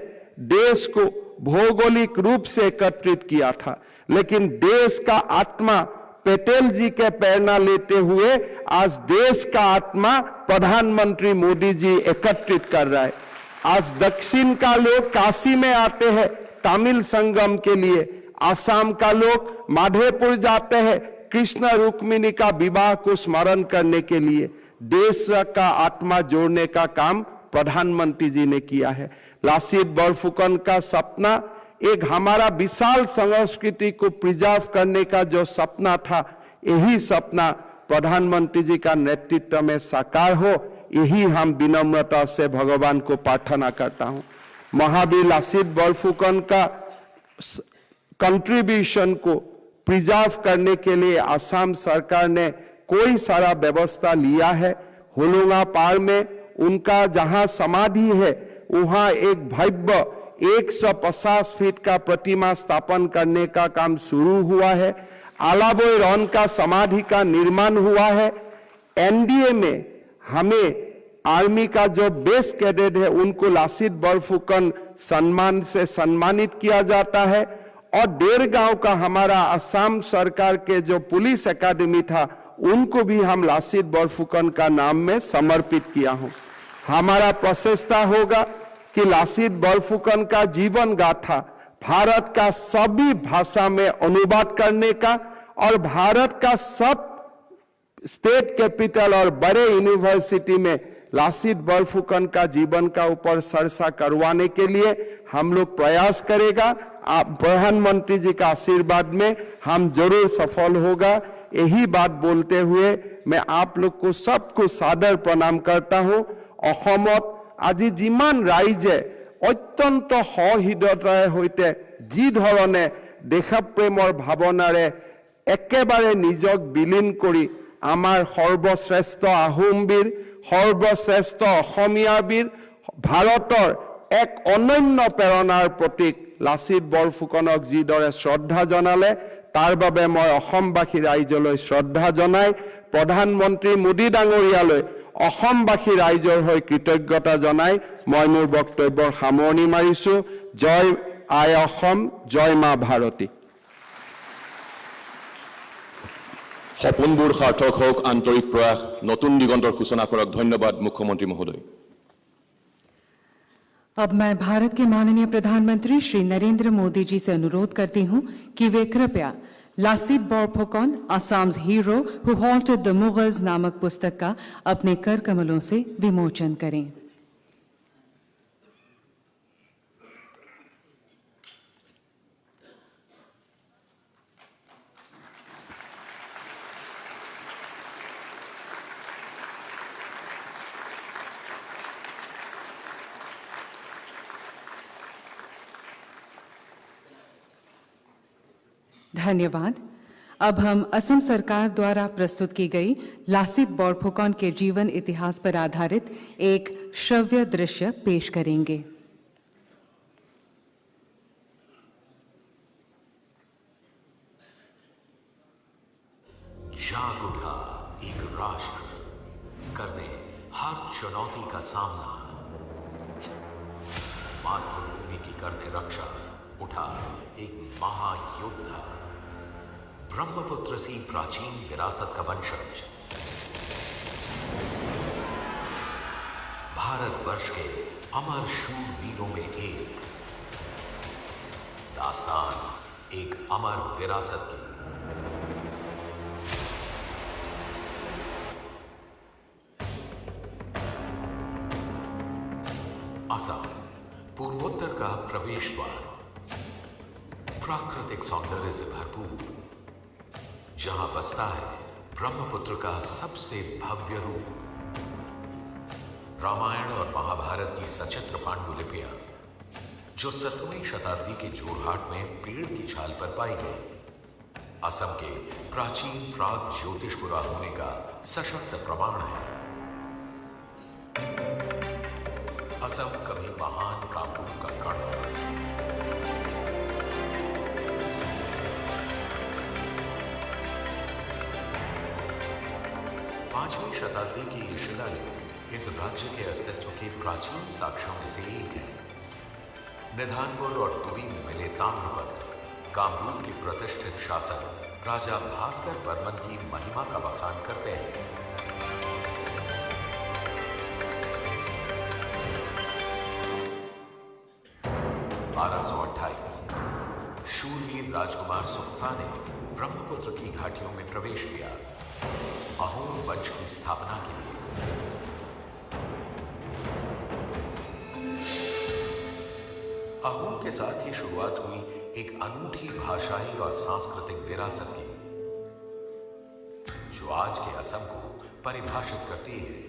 देश को भौगोलिक रूप से एकत्रित किया था, लेकिन देश का आत्मा पटेल जी के प्रेरणा लेते हुए आज देश का आत्मा प्रधानमंत्री मोदी जी एकत्रित कर रहा है। आज दक्षिण का लोग काशी में आते हैं तमिल संगम के लिए, असम का लोग माधेपुर जाते हैं कृष्ण रुक्मिणी का विवाह को स्मरण करने के लिए। देश का आत्मा जोड़ने का काम प्रधानमंत्री जी ने किया है। लासीत बरफुकन का सपना एक हमारा विशाल संस्कृति को प्रिजर्व करने का जो सपना था, यही सपना प्रधानमंत्री जी का नेतृत्व में साकार हो, यही हम विनम्रता से भगवान को प्रार्थना करता हूं। महावीर लासित बरफुकन का कंट्रीब्यूशन को प्रिजर्व करने के लिए असम सरकार ने कोई सारा व्यवस्था लिया है। होलोंगा पार में उनका जहां समाधि है वहां एक भव्य 150 फीट का प्रतिमा स्थापन करने का काम शुरू हुआ है। आलाबोई रॉन का समाधि का निर्माण हुआ है। एनडीए में हमें आर्मी का जो बेस कैडेट है उनको लासित बरफुकन सम्मान से सम्मानित किया जाता है। और देरगांव का हमारा असम सरकार के जो पुलिस एकेडमी था उनको भी हम लासित बरफुकन का नाम में समर्पित किया हूं। हमारा प्रचेष्टा होगा कि लासित बरफुकन का जीवन गाथा भारत का सभी भाषा में अनुवाद करने का और भारत का सब स्टेट कैपिटल और बड़े यूनिवर्सिटी में लासित बरफुकन का जीवन का ऊपर चर्चा करवाने के लिए हम लोग प्रयास करेगा। आप प्रधानमंत्री जी का आशीर्वाद में हम जरूर सफल होगा। यही बात बोलते हुए मैं आप लोग को सबको सादर प्रणाम करता हूं। অসমত আজি যিমান ৰাইজে অত্যন্ত সহৃদয়তাৰ সৈতে যি ধৰণে দেশপ্ৰেমৰ ভাৱনাৰে একেবাৰে নিজক বিলীন কৰি আমাৰ সৰ্বশ্ৰেষ্ঠ আহোম বীৰ, সৰ্বশ্ৰেষ্ঠ অসমীয়া বীৰ, ভাৰতৰ এক অনন্য প্ৰেৰণাৰ প্ৰতীক লাচিত বৰফুকনক যিদৰে শ্ৰদ্ধা জনালে তাৰ বাবে মই অসমবাসী ৰাইজলৈ শ্ৰদ্ধা জনাই প্ৰধানমন্ত্ৰী মোদী ডাঙৰীয়ালৈ অসমবাসী ৰাইজৰ হৈ কৃতজ্ঞতা জনাই মই মোৰ বক্তব্যৰ সামৰণি মাৰিছো। জয় আই অসম, জয় মা ভাৰতী। সপোনবোৰ সাৰ্থক হওক, আন্তৰিক প্ৰয়াস, নতুন দিগন্তৰ সূচনা কৰক। ধন্যবাদ মুখ্যমন্ত্ৰী महोदय। अब मैं भारत के माननीय प्रधानमंत्री श्री नरेंद्र मोदी जी से अनुरोध करती हूं कि वे कृपया Lachit Borphukan Assam's hero who halted the Mughals नामक पुस्तक का अपने कर कमलों से विमोचन करें। धन्यवाद। अब हम असम सरकार द्वारा प्रस्तुत की गई लासित बोरफुकन के जीवन इतिहास पर आधारित एक श्रव्य दृश्य पेश करेंगे। जाग उठा एक राष्ट्र करने हर चुनौती का सामना, मातृभूमि की करने रक्षा उठा एक महायोद्धा, ब्रह्मपुत्र सी प्राचीन विरासत का वंशज, भारतवर्ष के अमर शूरवीरों में एक दास्तान, एक अमर विरासत की। असम पूर्वोत्तर का प्रवेश द्वार, प्राकृतिक सौंदर्य से भरपूर, जहां बसता है ब्रह्मपुत्र का सबसे भव्य रूप। रामायण और महाभारत की सचित्र पांडुलिपियां जो 17वीं शताब्दी के जोरहाट में पेड़ की छाल पर पाई गई, असम के प्राचीन प्राग ज्योतिषपुरा होने का सशक्त प्रमाण है। असम कभी महान कामरूप का गढ़ था। पांचवीं शताब्दी की ये शिलालेख इस राज्य के अस्तित्व के प्राचीन साक्ष्यों में से एक है। निधानपुर और तुरी में मिले ताम्रपत्र कामरूप के प्रतिष्ठित शासक राजा भास्कर वर्मन की महिमा का बखान करते हैं। शूरवीर राजकुमार सुख्ता ने ब्रह्मपुत्र की घाटियों में प्रवेश किया अहोम वंश की स्थापना के लिए। अहोम के साथ ही शुरुआत हुई एक अनूठी भाषाई और सांस्कृतिक विरासत की, जो जो आज के असम को परिभाषित करती है।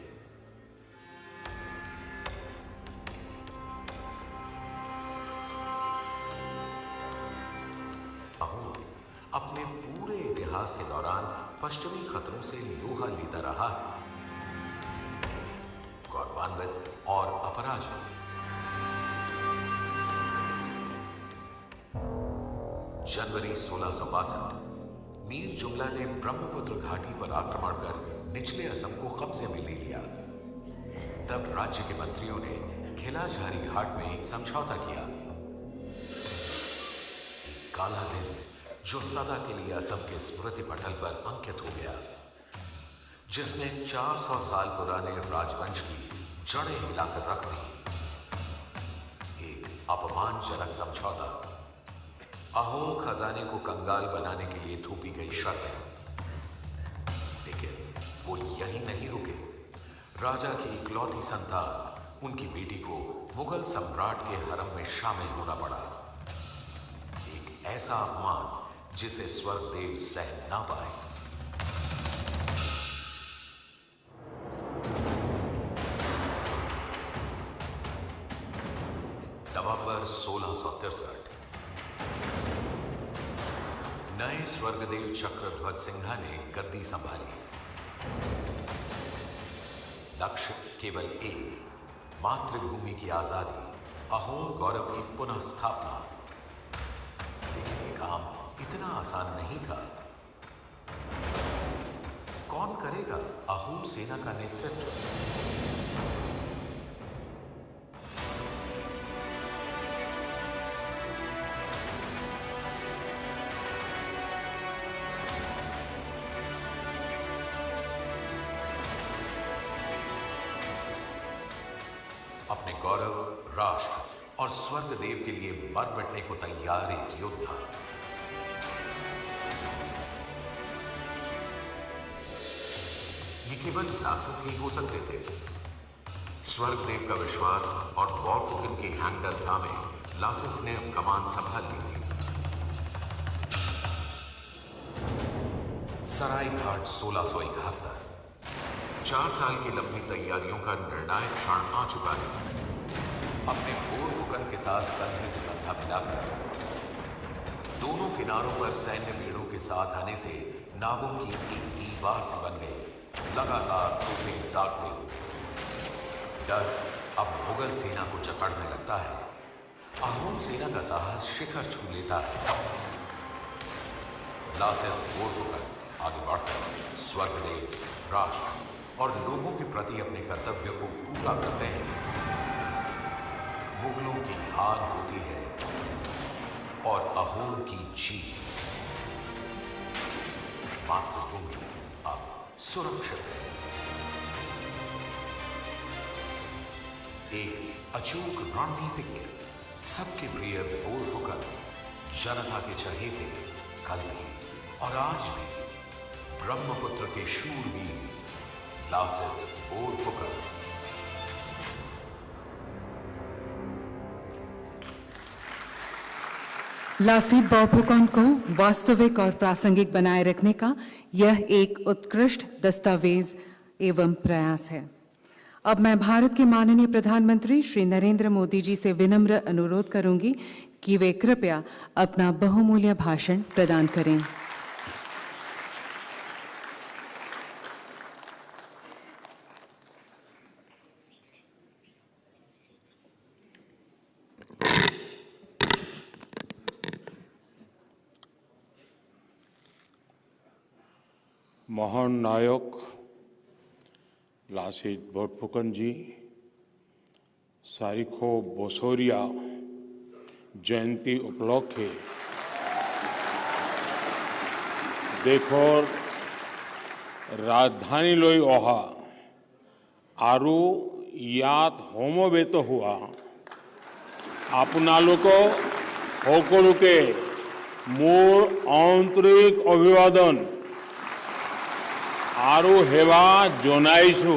अपने पूरे इतिहास के दौरान पश्चिमी खतरों से लोहा लेता रहा है, गौरवान्वित और अपराजित। जनवरी 1662 मीर जुमला ने ब्रह्मपुत्र घाटी पर आक्रमण कर निचले असम को कब्जे में ले लिया। तब राज्य के मंत्रियों ने खिलाझारी घाट में एक समझौता किया। काला दिन जो सदा के लिए असम के स्मृति पटल पर अंकित हो गया, जिसने 400 साल पुराने राजवंश की जड़ें हिलाकर रख दी। एक अपमानजनक समझौता, अहोम खजाने को कंगाल बनाने के लिए थोपी गई शर्तें। लेकिन वो यहीं नहीं रुके। राजा की इकलौती संतान, उनकी बेटी को मुगल सम्राट के हरम में शामिल होना पड़ा। एक ऐसा अपमान जिसे स्वर्गदेव सह ना पाए। नवंबर 1663 नए स्वर्गदेव चक्रध्वज सिंघा ने गद्दी संभाली। लक्ष्य केवल एक, मातृभूमि की आजादी, अहोम गौरव की पुनः स्थापना। लेकिन ये काम इतना आसान नहीं था। कौन करेगा अहोम सेना का नेतृत्व? अपने गौरव, राष्ट्र और स्वर्गदेव के लिए मर मिटने को तैयार एक योद्धा। ये केवल लासित ही हो सकते थे। स्वर्गदेव का विश्वास और बौरफुकन के हैंडल थामे लासित ने अब कमान संभाल ली थी। सराय घाट 1671। 4 साल की लंबी तैयारियों का निर्णायक क्षण आ चुका है। अपने बौरफुकन के साथ कंधे से कंधा मिलाकर दोनों किनारों पर सैन्य बेड़ों के साथ आने से नावों की एक दीवार से बन गई। लगातार तोपे दागते हुए डर अब मुगल सेना को जकड़ने लगता है। अहोम सेना का साहस शिखर छू लेता है। लासित बौरफुकन आगे बढ़कर स्वर्गदेव, राष्ट्र और लोगों के प्रति अपने कर्तव्य को पूरा करते हैं। मुगलों की हार होती है और अहोम की जीत। मातृभूमि अब सुरक्षित है। एक अचूक रणनीतिज्ञ, सबके प्रिय बौरफुकन, जनता के चहेते, कल भी और आज भी ब्रह्मपुत्र के शूरवीर लासित बौरफुकन। लासित बौरफुकन को वास्तविक और प्रासंगिक बनाए रखने का यह एक उत्कृष्ट दस्तावेज एवं प्रयास है। अब मैं भारत के माननीय प्रधानमंत्री श्री नरेंद्र मोदी जी से विनम्र अनुरोध करूंगी कि वे कृपया अपना बहुमूल्य भाषण प्रदान करें। महान नायक लासित बौरफुकन जी सारिखो बोसोरिया जयंती उपलक्षे देशर राजधानी लई अहा आरु याद होमोबेत हुआ आपनालोको সকলোকে मोर आंतरिक अभिवादन आरु हेवा जनाइछु।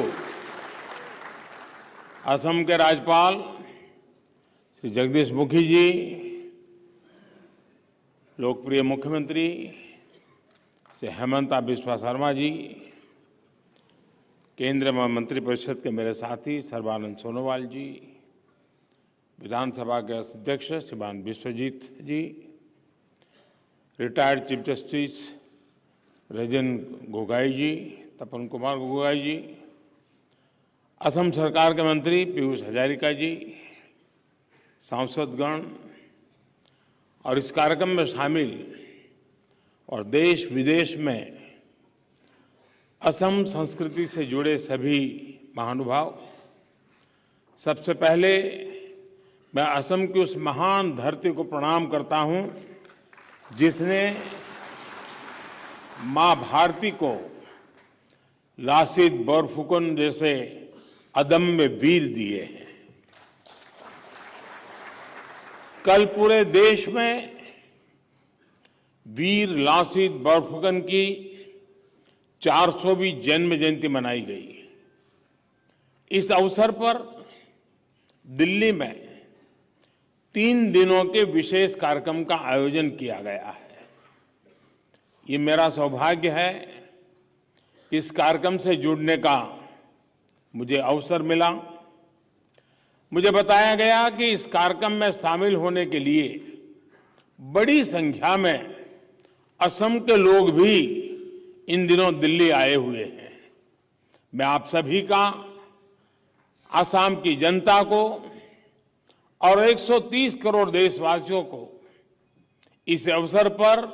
असम के राज्यपाल श्री जगदीश मुखी जी, लोकप्रिय मुख्यमंत्री श्री हेमंता बिस्वा शर्मा जी, केंद्रीय मंत्रिपरिषद के मेरे साथी सर्बानंद सोनोवाल जी, विधानसभा के अध्यक्ष श्रीमान Biswajit ji, retired chief justice Ranjan Gogoi ji, Tapan Kumar Gogoi ji, Assam सरकार के मंत्री पीयूष हजारिका जी, सांसदगण और इस कार्यक्रम में शामिल और देश विदेश में असम संस्कृति से जुड़े सभी महानुभाव, सबसे पहले मैं असम की उस महान धरती को प्रणाम करता हूं जिसने मां भारती को लासित बोरफुकन जैसे अदम्य वीर दिए हैं। कल पूरे देश में वीर लासित बोरफुकन की 400वीं जन्म जयंती मनाई गई। इस अवसर पर दिल्ली में 3 दिनों के विशेष कार्यक्रम का आयोजन किया गया है। ये मेरा सौभाग्य है कि इस कार्यक्रम से जुड़ने का मुझे अवसर मिला। मुझे बताया गया कि इस कार्यक्रम में शामिल होने के लिए बड़ी संख्या में असम के लोग भी इन दिनों दिल्ली आए हुए हैं। मैं आप सभी का, असम की जनता को और 130 करोड़ देशवासियों को इस अवसर पर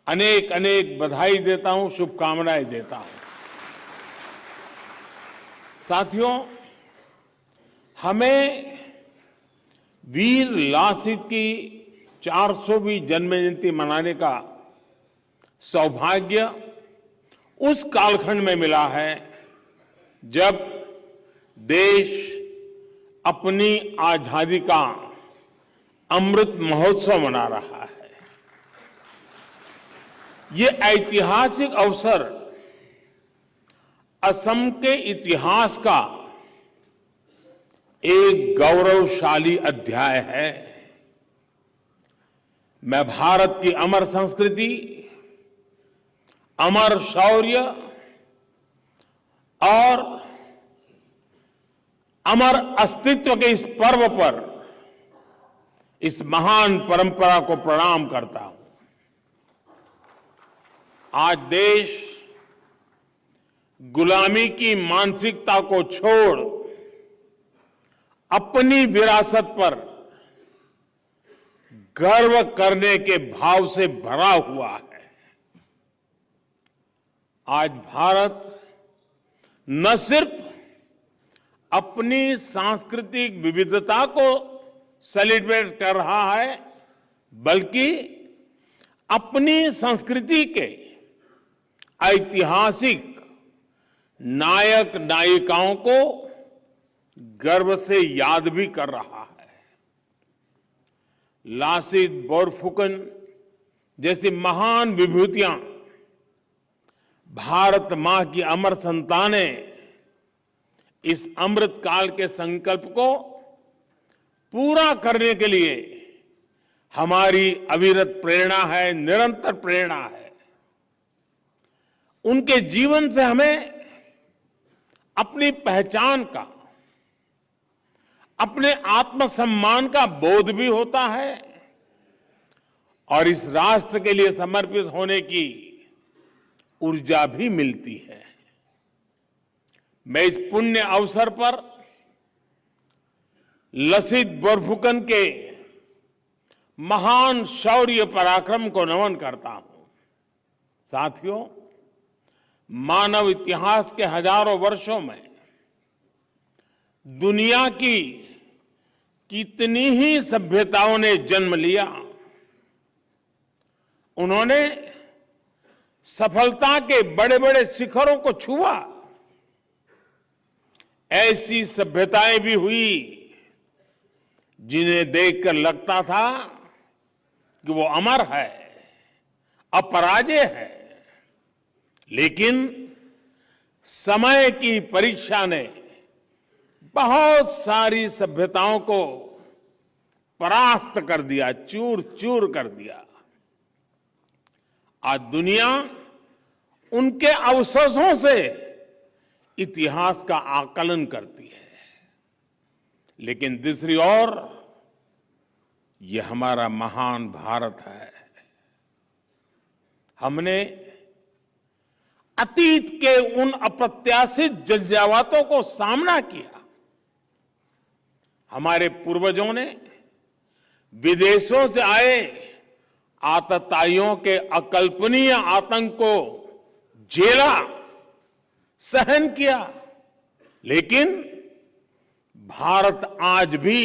अनेक अनेक बधाई देता हूं, शुभकामनाएं देता हूं। साथियों, हमें वीर लासित की 400वीं जन्म जयंती मनाने का सौभाग्य उस कालखंड में मिला है जब देश अपनी आजादी का अमृत महोत्सव मना रहा है। ये ऐतिहासिक अवसर असम के इतिहास का एक गौरवशाली अध्याय है। मैं भारत की अमर संस्कृति, अमर शौर्य और अमर अस्तित्व के इस पर्व पर इस महान परंपरा को प्रणाम करता हूं। आज देश गुलामी की मानसिकता को छोड़ अपनी विरासत पर गर्व करने के भाव से भरा हुआ है। आज भारत न सिर्फ अपनी सांस्कृतिक विविधता को सेलिब्रेट कर रहा है, बल्कि अपनी संस्कृति के ऐतिहासिक नायक नायिकाओं को गर्व से याद भी कर रहा है। लासित बोरफुकन जैसी महान विभूतियां भारत मां की अमर संतानें इस अमृत काल के संकल्प को पूरा करने के लिए हमारी अविरत प्रेरणा है, निरंतर प्रेरणा है। उनके जीवन से हमें अपनी पहचान का, अपने आत्मसम्मान का बोध भी होता है और इस राष्ट्र के लिए समर्पित होने की ऊर्जा भी मिलती है। मैं इस पुण्य अवसर पर लसित बोरफुकन के महान शौर्य पराक्रम को नमन करता हूं। साथियों, मानव इतिहास के हजारों वर्षों में दुनिया की कितनी ही सभ्यताओं ने जन्म लिया, उन्होंने सफलता के बड़े बड़े शिखरों को छुआ। ऐसी सभ्यताएं भी हुई जिन्हें देखकर लगता था कि वो अमर है, अपराजेय है, लेकिन समय की परीक्षा ने बहुत सारी सभ्यताओं को परास्त कर दिया, चूर चूर कर दिया। आज दुनिया उनके अवशेषों से इतिहास का आकलन करती है, लेकिन दूसरी ओर ये हमारा महान भारत है। हमने अतीत के उन अप्रत्याशित जलजावातों को सामना किया। हमारे पूर्वजों ने विदेशों से आए आतताइयों के अकल्पनीय आतंक को झेला, सहन किया, लेकिन भारत आज भी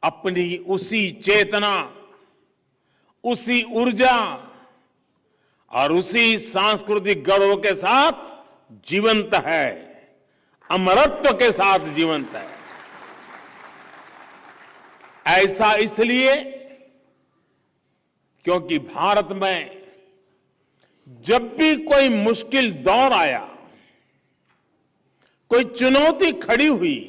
अपनी उसी चेतना, उसी ऊर्जा और उसी सांस्कृतिक गौरव के साथ जीवंत है, अमरत्व के साथ जीवंत है। ऐसा इसलिए क्योंकि भारत में जब भी कोई मुश्किल दौर आया, कोई चुनौती खड़ी हुई,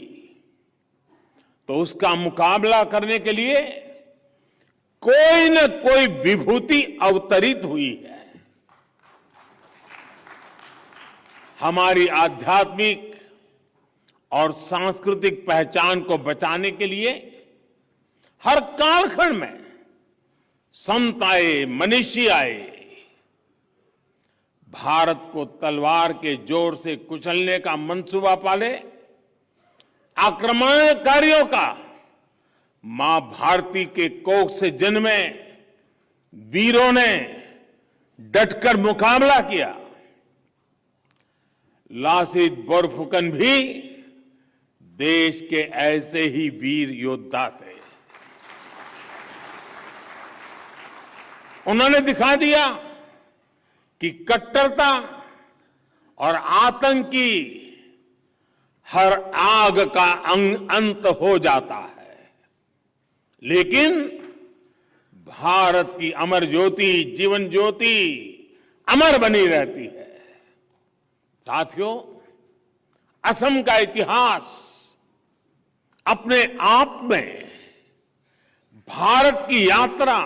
तो उसका मुकाबला करने के लिए कोई न कोई विभूति अवतरित हुई है। हमारी आध्यात्मिक और सांस्कृतिक पहचान को बचाने के लिए हर कालखंड में संत आए, मनीषी आए। भारत को तलवार के जोर से कुचलने का मंसूबा पाले आक्रमणकारियों का मां भारती के कोख से जन्मे वीरों ने डटकर मुकाबला किया। लासित बोरफुकन भी देश के ऐसे ही वीर योद्धा थे। उन्होंने दिखा दिया कि कट्टरता और आतंक की हर आग का अंत हो जाता है, लेकिन भारत की अमर ज्योति, जीवन ज्योति अमर बनी रहती है। साथियों, असम का इतिहास अपने आप में भारत की यात्रा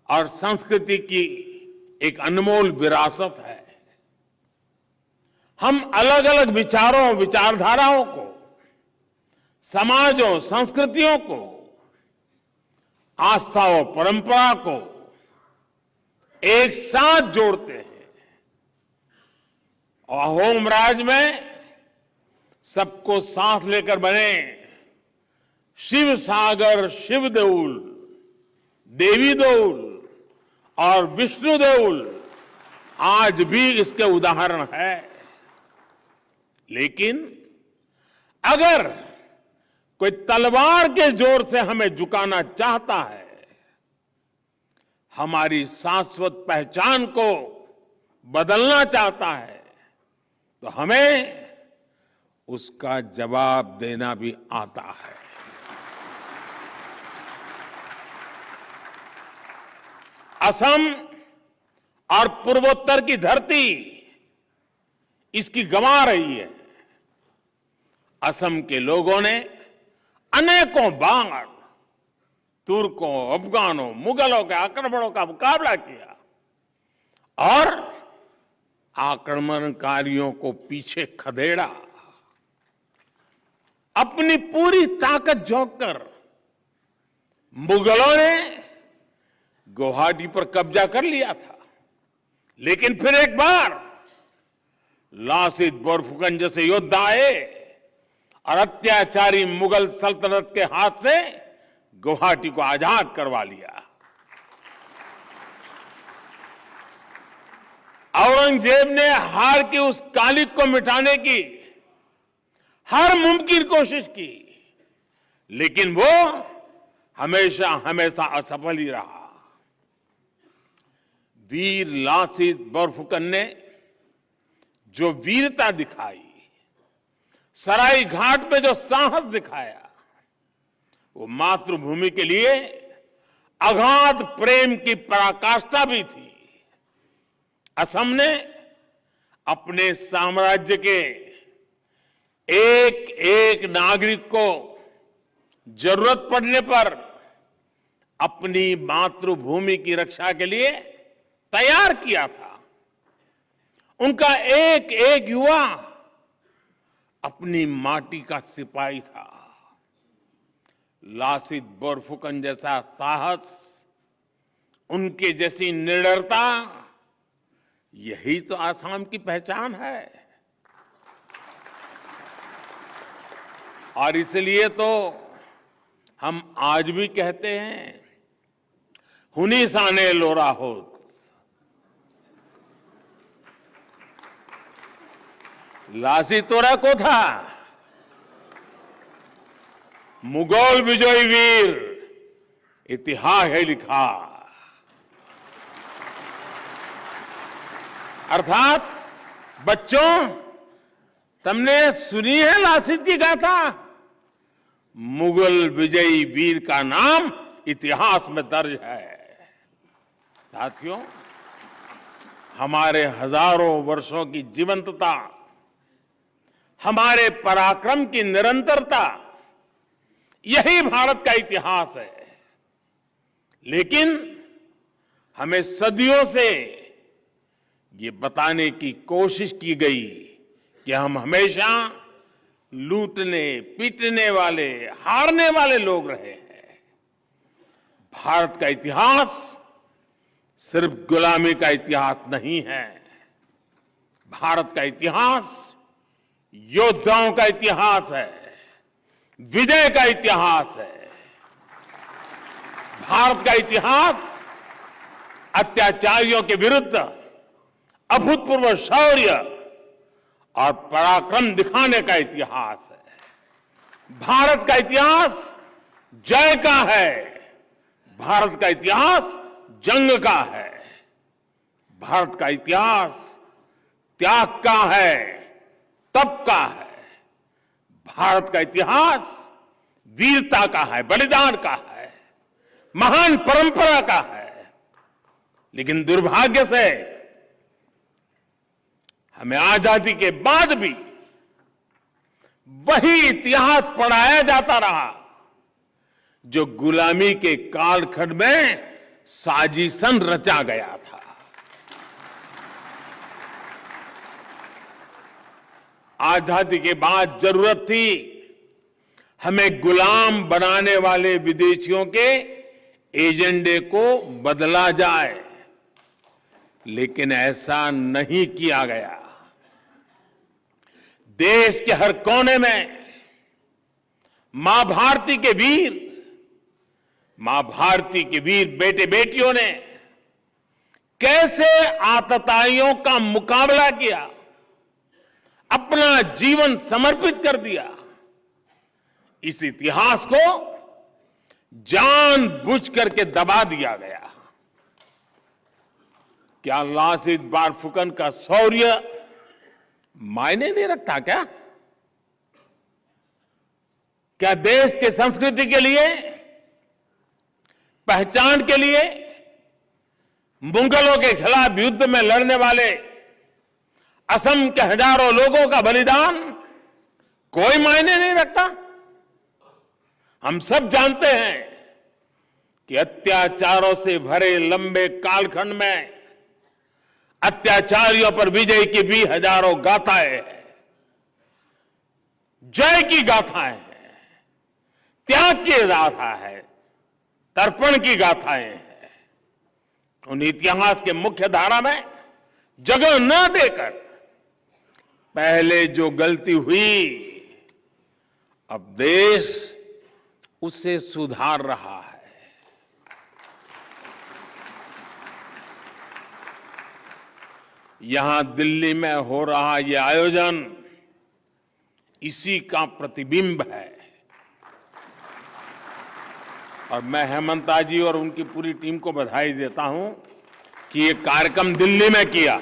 और संस्कृति की एक अनमोल विरासत है। हम अलग अलग विचारों, विचारधाराओं को, समाजों, संस्कृतियों को, आस्थाओं, परंपरा को एक साथ जोड़ते हैं। और अहोम राज में सबको साथ लेकर बने शिव सागर, शिव देउल, देवी देउल और विष्णु देउल आज भी इसके उदाहरण है। लेकिन अगर कोई तलवार के जोर से हमें झुकाना चाहता है, हमारी शाश्वत पहचान को बदलना चाहता है, तो हमें उसका जवाब देना भी आता है। असम और पूर्वोत्तर की धरती इसकी गंवा रही है। असम के लोगों ने अनेकों बार तुर्कों, अफगानों, मुगलों के आक्रमणों का मुकाबला किया और आक्रमणकारियों को पीछे खदेड़ा। अपनी पूरी ताकत झोंक कर मुगलों ने गुवाहाटी पर कब्जा कर लिया था, लेकिन फिर एक बार लासित बोरफुकन जैसे योद्धा आए और अत्याचारी मुगल सल्तनत के हाथ से गुवाहाटी को आजाद करवा लिया। औरंगजेब ने हार की उस कालिक को मिटाने की हर मुमकिन कोशिश की, लेकिन वो हमेशा हमेशा असफल ही रहा। वीर लासित बोरफुकन ने जो वीरता दिखाई, सराय घाट पे जो साहस दिखाया, वो मातृभूमि के लिए अगाध प्रेम की पराकाष्ठा भी थी। असम ने अपने साम्राज्य के एक एक नागरिक को जरूरत पड़ने पर अपनी मातृभूमि की रक्षा के लिए तैयार किया था। उनका एक एक युवा अपनी माटी का सिपाही था। लासित बोरफुकन जैसा साहस, उनके जैसी निडरता, यही तो आसाम की पहचान है। और इसलिए तो हम आज भी कहते हैं, हुनी साने लोरा होत। लासी तोरा को था, मुगल विजयी वीर, इतिहास है लिखा। अर्थात बच्चों, तुमने सुनी है लासित की गाथा? मुगल विजयी वीर का नाम इतिहास में दर्ज है। साथियों, हमारे हजारों वर्षों की जीवंतता, हमारे पराक्रम की निरंतरता, यही भारत का इतिहास है। लेकिन हमें सदियों से ये बताने की कोशिश की गई कि हम हमेशा लूटने, पीटने वाले, हारने वाले लोग रहे हैं। भारत का इतिहास सिर्फ गुलामी का इतिहास नहीं है। भारत का इतिहास योद्धाओं का इतिहास है, विजय का इतिहास है। भारत का इतिहास अत्याचारियों के विरुद्ध अभूतपूर्व शौर्य और पराक्रम दिखाने का इतिहास है। भारत का इतिहास जय का है, भारत का इतिहास जंग का है, भारत का इतिहास त्याग का है, तप का है, भारत का इतिहास वीरता का है, बलिदान का है, महान परंपरा का है। लेकिन दुर्भाग्य से हमें आजादी के बाद भी वही इतिहास पढ़ाया जाता रहा जो गुलामी के कालखंड में साजिशन रचा गया था। आजादी के बाद जरूरत थी हमें गुलाम बनाने वाले विदेशियों के एजेंडे को बदला जाए, लेकिन ऐसा नहीं किया गया। देश के हर कोने में मां भारती के वीर, मां भारती के वीर बेटे बेटियों ने कैसे आतताइयों का मुकाबला किया, अपना जीवन समर्पित कर दिया, इस इतिहास को जानबूझ करके दबा दिया गया। क्या लासित बोरफुकन का शौर्य मायने नहीं रखता क्या? क्या देश के संस्कृति के लिए, पहचान के लिए मुगलों के खिलाफ युद्ध में लड़ने वाले असम के हजारों लोगों का बलिदान कोई मायने नहीं रखता? हम सब जानते हैं कि अत्याचारों से भरे लंबे कालखंड में अत्याचारियों पर विजय की भी हजारों गाथाएं हैं, जय की गाथाएं हैं, त्याग की गाथा है, तर्पण की गाथाएं हैं। उन इतिहास के मुख्य धारा में जगह न देकर पहले जो गलती हुई, अब देश उसे सुधार रहा है। यहां दिल्ली में हो रहा यह आयोजन इसी का प्रतिबिंब है। और मैं हेमंता जी और उनकी पूरी टीम को बधाई देता हूं कि ये कार्यक्रम दिल्ली में किया।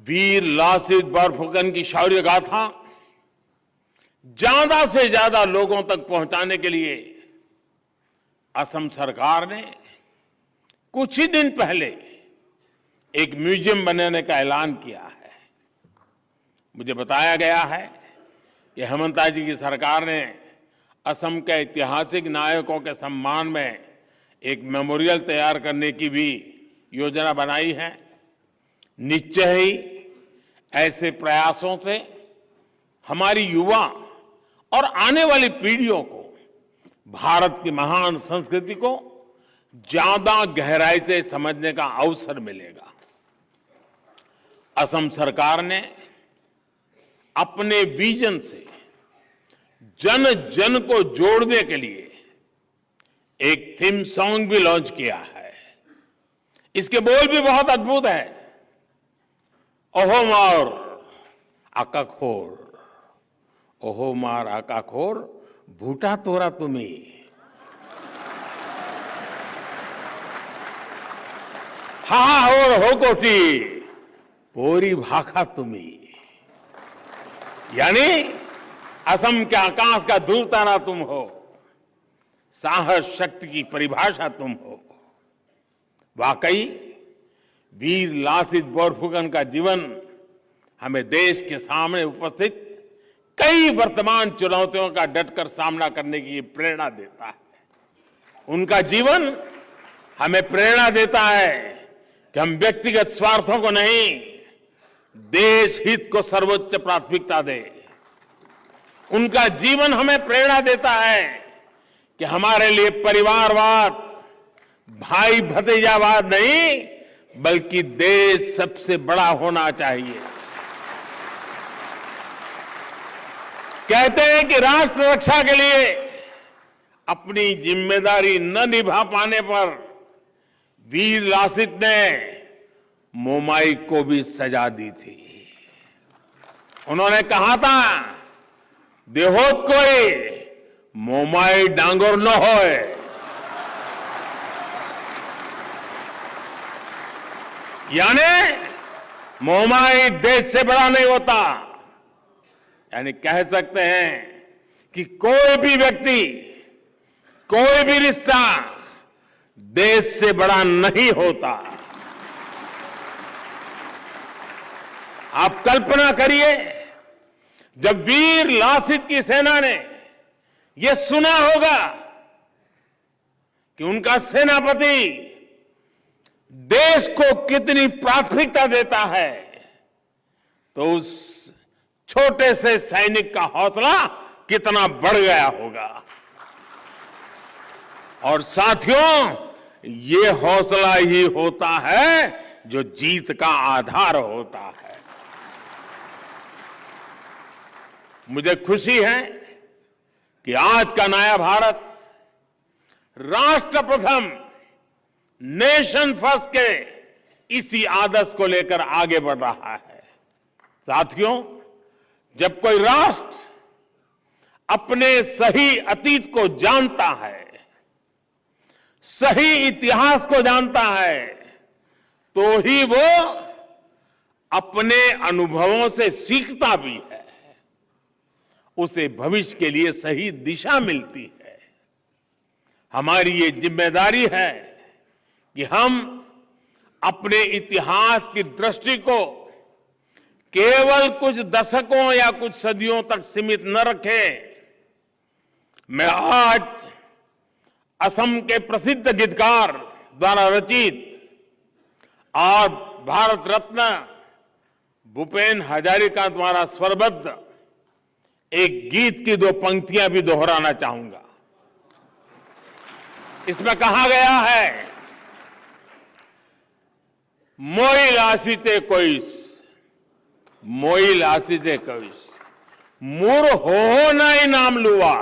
वीर लासित बोरफुकन की शौर्य गाथा ज्यादा से ज्यादा लोगों तक पहुंचाने के लिए असम सरकार ने कुछ ही दिन पहले एक म्यूजियम बनाने का ऐलान किया है। मुझे बताया गया है कि हेमंता जी की सरकार ने असम के ऐतिहासिक नायकों के सम्मान में एक मेमोरियल तैयार करने की भी योजना बनाई है। निश्चय ही ऐसे प्रयासों से हमारी युवा और आने वाली पीढ़ियों को भारत की महान संस्कृति को ज्यादा गहराई से समझने का अवसर मिलेगा। असम सरकार ने अपने विजन से जन जन को जोड़ने के लिए एक थीम सॉन्ग भी लॉन्च किया है। इसके बोल भी बहुत अद्भुत है। ओहो मार आकाखोर, ओहो मार आकाखोर, भूटा तोरा तुम्ही। हा और हो कोटी, पोरी भाखा तुम्ही। यानी असम के आकाश का दूर तारा तुम हो, साहस शक्ति की परिभाषा तुम हो। वाकई वीर लासित बोरफुकन का जीवन हमें देश के सामने उपस्थित कई वर्तमान चुनौतियों का डटकर सामना करने की प्रेरणा देता है। उनका जीवन हमें प्रेरणा देता है कि हम व्यक्तिगत स्वार्थों को नहीं, देश हित को सर्वोच्च प्राथमिकता दें। उनका जीवन हमें प्रेरणा देता है कि हमारे लिए परिवारवाद, भाई भतीजावाद नहीं, बल्कि देश सबसे बड़ा होना चाहिए। कहते हैं कि राष्ट्र रक्षा के लिए अपनी जिम्मेदारी न निभा पाने पर वीर लासित ने मोमाई को भी सजा दी थी। उन्होंने कहा था, देहोत कोई मोमाई डांगोर न होए। यानी मोमाई देश से बड़ा नहीं होता। यानी कह सकते हैं कि कोई भी व्यक्ति, कोई भी रिश्ता देश से बड़ा नहीं होता। आप कल्पना करिए, जब वीर लासित की सेना ने यह सुना होगा कि उनका सेनापति देश को कितनी प्राथमिकता देता है, तो उस छोटे से सैनिक का हौसला कितना बढ़ गया होगा। और साथियों, ये हौसला ही होता है जो जीत का आधार होता है। मुझे खुशी है कि आज का नया भारत राष्ट्र प्रथम, नेशन फर्स्ट के इसी आदर्श को लेकर आगे बढ़ रहा है। साथियों, जब कोई राष्ट्र अपने सही अतीत को जानता है, सही इतिहास को जानता है, तो ही वो अपने अनुभवों से सीखता भी है। उसे भविष्य के लिए सही दिशा मिलती है। हमारी ये जिम्मेदारी है कि हम अपने इतिहास की दृष्टि को केवल कुछ दशकों या कुछ सदियों तक सीमित न रखें। मैं आज असम के प्रसिद्ध गीतकार द्वारा रचित और भारत रत्न भूपेन हजारिका द्वारा स्वरबद्ध एक गीत की दो पंक्तियां भी दोहराना चाहूंगा। इसमें कहा गया है, मोई लासिते कोइस, मोई लासिते कोइस, मुर हो नाई नाम लुआ,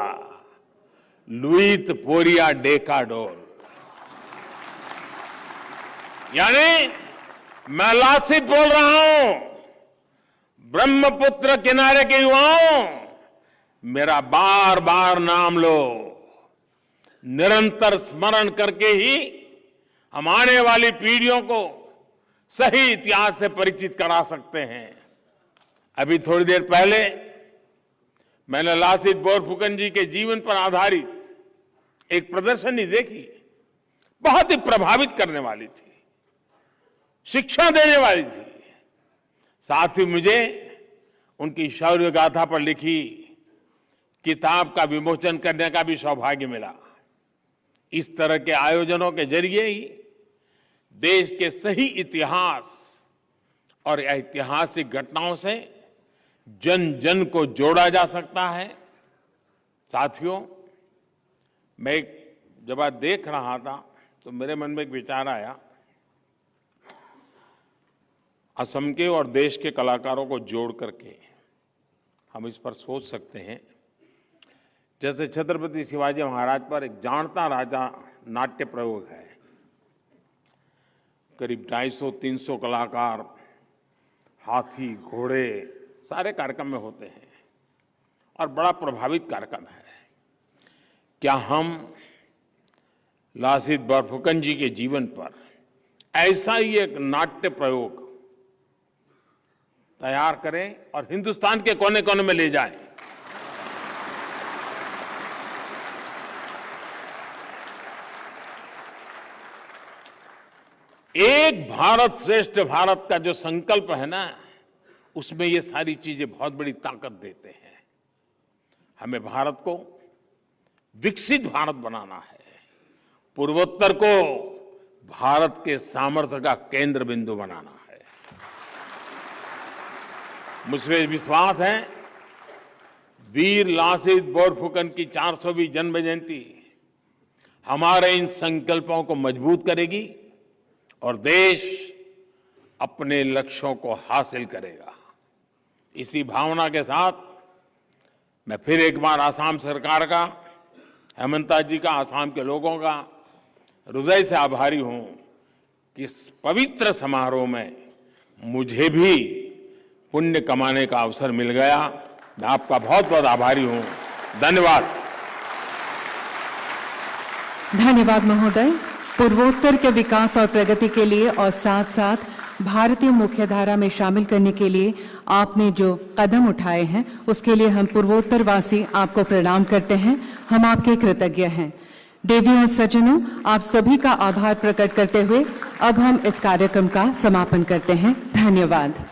लुईत पोरिया डेका डोल। यानी मैं लासित बोल रहा हूं, ब्रह्मपुत्र किनारे के युवाओं, मेरा बार बार नाम लो। निरंतर स्मरण करके ही हम आने वाली पीढ़ियों को सही इतिहास से परिचित करा सकते हैं। अभी थोड़ी देर पहले मैंने लासित बोरफुकन जी के जीवन पर आधारित एक प्रदर्शनी देखी। बहुत ही प्रभावित करने वाली थी, शिक्षा देने वाली थी। साथ ही मुझे उनकी शौर्य गाथा पर लिखी किताब का विमोचन करने का भी सौभाग्य मिला। इस तरह के आयोजनों के जरिए ही देश के सही इतिहास और ऐतिहासिक घटनाओं से जन जन को जोड़ा जा सकता है। साथियों, मैं जब आज देख रहा था तो मेरे मन में एक विचार आया, असम के और देश के कलाकारों को जोड़ करके हम इस पर सोच सकते हैं। जैसे छत्रपति शिवाजी महाराज पर एक जानता राजा नाट्य प्रयोग है, करीब 250-300 कलाकार, हाथी घोड़े सारे कार्यक्रम में होते हैं और बड़ा प्रभावित कार्यक्रम है। क्या हम लासित बरफुकन जी के जीवन पर ऐसा ही एक नाट्य प्रयोग तैयार करें और हिंदुस्तान के कोने कोने में ले जाएं? एक भारत श्रेष्ठ भारत का जो संकल्प है ना, उसमें ये सारी चीजें बहुत बड़ी ताकत देते हैं। हमें भारत को विकसित भारत बनाना है, पूर्वोत्तर को भारत के सामर्थ्य का केंद्र बिंदु बनाना है। मुझे विश्वास है वीर लासित बोरफुकन की 400वीं जन्म जयंती हमारे इन संकल्पों को मजबूत करेगी और देश अपने लक्ष्यों को हासिल करेगा। इसी भावना के साथ मैं फिर एक बार आसाम सरकार का, हेमंता जी का, आसाम के लोगों का हृदय से आभारी हूं कि इस पवित्र समारोह में मुझे भी पुण्य कमाने का अवसर मिल गया। मैं आपका बहुत बहुत आभारी हूं। धन्यवाद। धन्यवाद महोदय। पूर्वोत्तर के विकास और प्रगति के लिए और साथ साथ भारतीय मुख्यधारा में शामिल करने के लिए आपने जो कदम उठाए हैं, उसके लिए हम पूर्वोत्तर वासी आपको प्रणाम करते हैं। हम आपके कृतज्ञ हैं। देवियों और सज्जनों, आप सभी का आभार प्रकट करते हुए अब हम इस कार्यक्रम का समापन करते हैं। धन्यवाद।